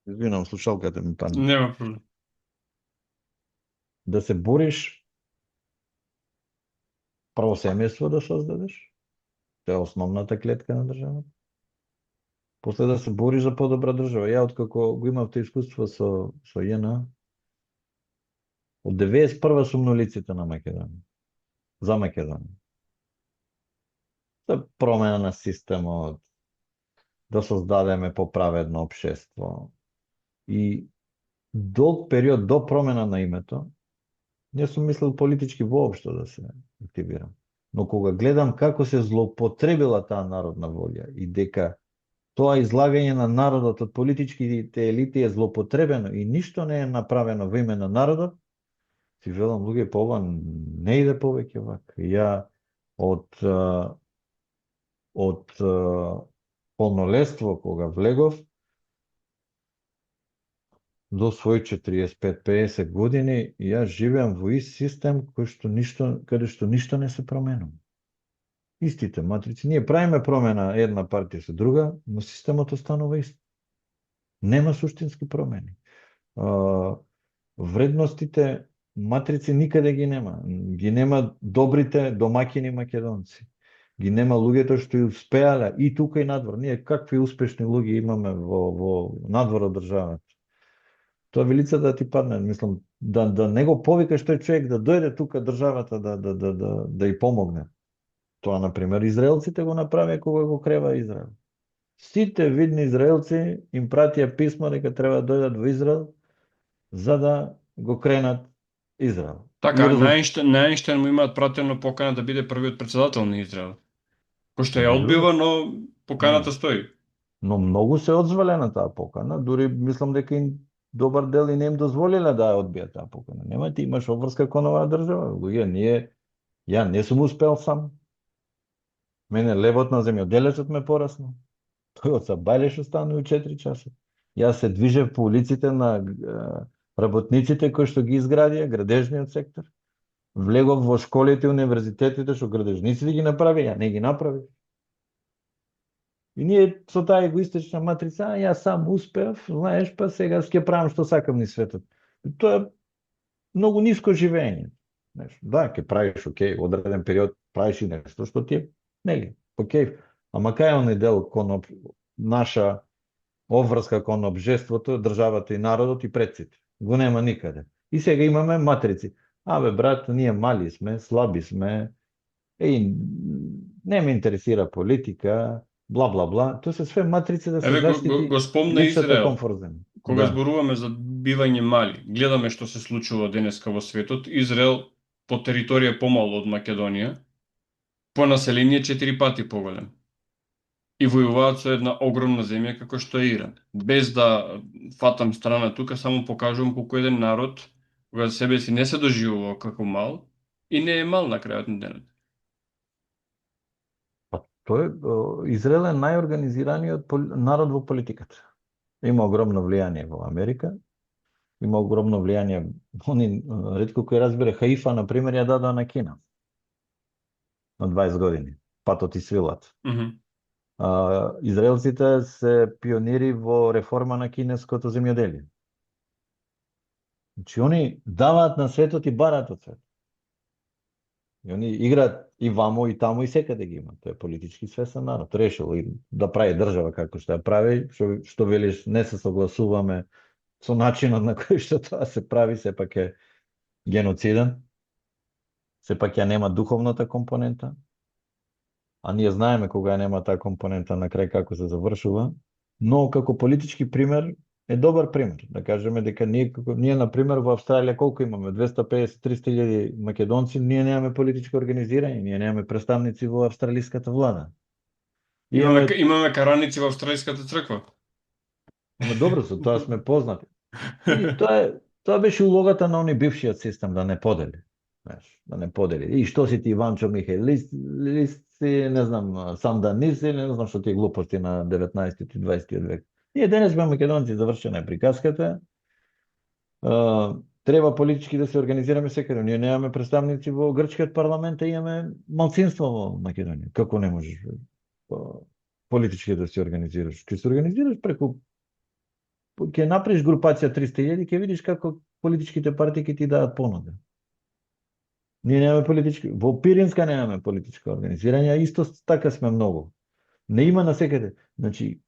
Извинам, слушалката ми падна. Нема проблем. Да се бориш, прво семејство да создадеш, тоа е основната клетка на државата. После да се бориш за подобра држава. Ја откако го имав тоа искуство со ЈНА, од 91 сум на улиците на Македонија. За Македонија. За промена на системот, да создадеме поправедно општество. И долг период до промена на името, не сум мислил политички воопшто да се активирам. Но кога гледам како се злоупотребила таа народна волја и дека тоа излагање на народот од политичките елити е злоупотребено и ништо не е направено во име на народот, си велам, луѓе, по ова не иде повеќе вака. Ја од полнолетство кога влегов до свој 45-50 години, јас живеам во ист систем каде што ништо не се променува. Истите матрици. Ние правиме промена една партија со друга, но системот останува ист. Нема суштински промени. Вредностите, матрици никаде ги нема. Ги нема добрите домаќини македонци. Ги нема луѓето што и успеале и тука и надвор. Ние какви успешни луѓе имаме во надвор од државата. Тоа ви лица да ти падне, мислам, да не го повикаш тој човек да дојде тука државата да ја помогне. Тоа, например, израелците го направија кога го крева Израел. Сите видни израелци им пратија писмо дека треба да дојдат во Израел за да го кренат Израел. Така, на Еинштейн му имаат пратено покана да биде првиот председател на Израел. Кој што ја одбива, но поканата стои. Но многу се одзвале на таа покана, дури мислам дека им добар дел и не им дозволиле да ја одбијат таа покана. Нема, ти имаш обврска кон оваа држава. Ја не сум успел сам. Мене левот на земјоделецот ме порасна. Тој од Сабајле што станува 4 часа. Јас се движев по улиците на работниците кои што ги изградија, градежниот сектор. Влегов во школите и универзитетите што градежниците ги направи, ја не ги направи. И ние со таа егоистична матрица, јас сам успеав, знаеш, па сега ќе правам што сакам низ светот. Тоа е многу ниско живење. Да, ќе правиш, окей, одреден период правиш и нешто што ти е, нели, окей. Ама кај е оној дел кон наша обврска кон обжеството, државата и народот и предците? Го нема никаде. И сега имаме матрици. Абе, брат, ние мали сме, слаби сме, не ме интересира политика, бла, бла, бла. Тоа се све матрици да се заштити го спомна личната Израел. комфорт. Кога зборуваме за бивање мали, гледаме што се случува денеска во светот. Израел по територија помало од Македонија, по население 4 пати поголем. И војуваат со една огромна земја како што е Иран. Без да фатам страна тука, само покажувам колку еден народ кога себе си не се доживува како мал и не е мал на крајот на денот. Па Израел е најорганизираниот народ во политиката. Има огромно влијание во Америка, има огромно влијание, они ретко кој разбере Хаифа, на пример, ја дадоа на Кина на 20 години, патот и свилат. Израелците се пионири во реформа на кинеското земјоделие. Значи, они даваат на светот и бараат од светот. И они играат и вамо, и тамо, и секаде ги има. Тоа е политички свесен народ. Решил и да прави држава како што ја прави, што велиш, не се согласуваме со начинот на кој што тоа се прави, сепак е геноциден, сепак ја нема духовната компонента, а ние знаеме кога ја нема таа компонента на крај како се завршува, но како политички пример е добар пример. Да кажеме дека ние на пример во Австралија колку имаме? 250-300 илјади македонци, ние немаме политичко организирање, ние немаме представници во австралиската влада. Имаме караници во австралиската црква. Ама добро, со тоа сме познати. И тоа беше улогата на они бившиот систем, да не подели. Знаеш, да не подели. И што си ти Иванчо Михаилист си, не знам, Санданиси, не знам што ти глупости на 19 и 20 век. Ние денес сме македонци, завршена е приказката. Треба политички да се организираме секаде. Ние немаме представници во грчкиот парламент, имаме малцинство во Македонија. Како не можеш политички да се организираш? Ќе се организираш преку, ќе направиш групација 300.000, ќе видиш како политичките партии ќе ти дадат понуда. Ние немаме политички, во Пиринска немаме политичко организирање, а исто така сме многу. Не има на секаде. Значи,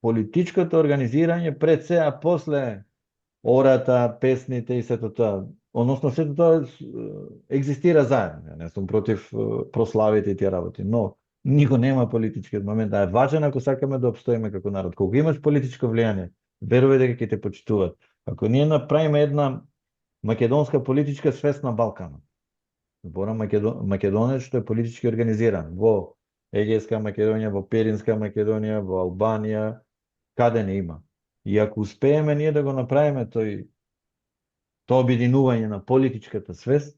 политичкото организирање пред се, а после ората, песните и сето тоа, односно сето тоа екзистира заедно. Не сум против прославите и тие работи, но никој нема политичкиот момент, а е важен ако сакаме да обстоиме како народ. Кога имаш политичко влијание, верувај дека ќе те почитуваат. Ако ние направиме една македонска политичка свест на Балканот, зборам македонец што е политички организиран во Егејска Македонија, во Пиринска Македонија, во Албанија, каде не има. И ако успееме ние да го направиме тоа обединување на политичката свест,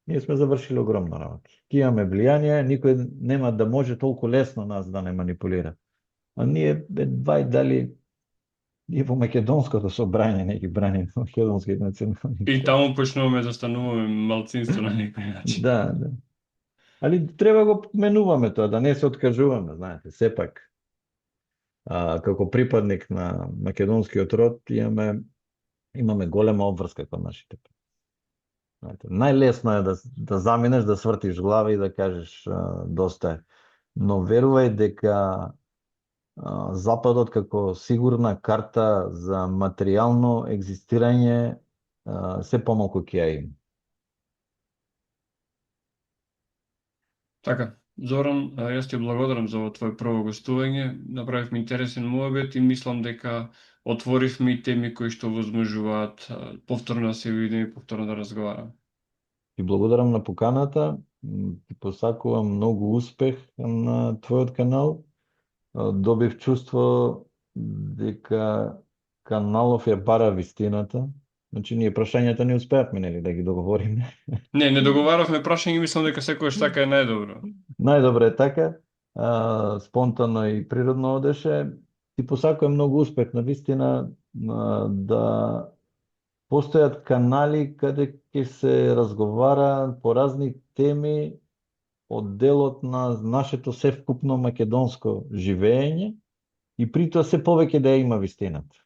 ние сме завршили огромна работа. Ки имаме влијание, никој нема да може толку лесно нас да не манипулира. А ние едва и дали ние во македонското собрање не ги браним македонските национални. И таму почнуваме да стануваме малцинство на некој начин. Да. Али треба го менуваме тоа, да не се откажуваме, знаете, сепак. Како припадник на македонскиот род имаме голема обврска кон нашите. Знаете, најлесно е да заминеш, да свртиш глава и да кажеш доста е. Но верувај дека Западот како сигурна карта за материјално екзистирање се помалку ќе ја има. Така, Зоран, јас ти благодарам за ово твое прво гостување. Направивме интересен муабет и мислам дека отворивме и теми кои што возможуваат повторно да се видиме и повторно да разговараме. Ти благодарам на поканата. Ти посакувам многу успех на твојот канал. Добив чувство дека каналов ја бара вистината. Значи, ние прашањата не успеавме, нели, да ги договориме. Не договаравме прашање и мислам дека секојаш така е најдобро. Најдобро е така. Спонтано и природно одеше. Ти посакувам многу успех, на вистина, да постојат канали каде ќе се разговара по разни теми од делот на нашето севкупно македонско живење и при тоа се повеќе да ја има вистината.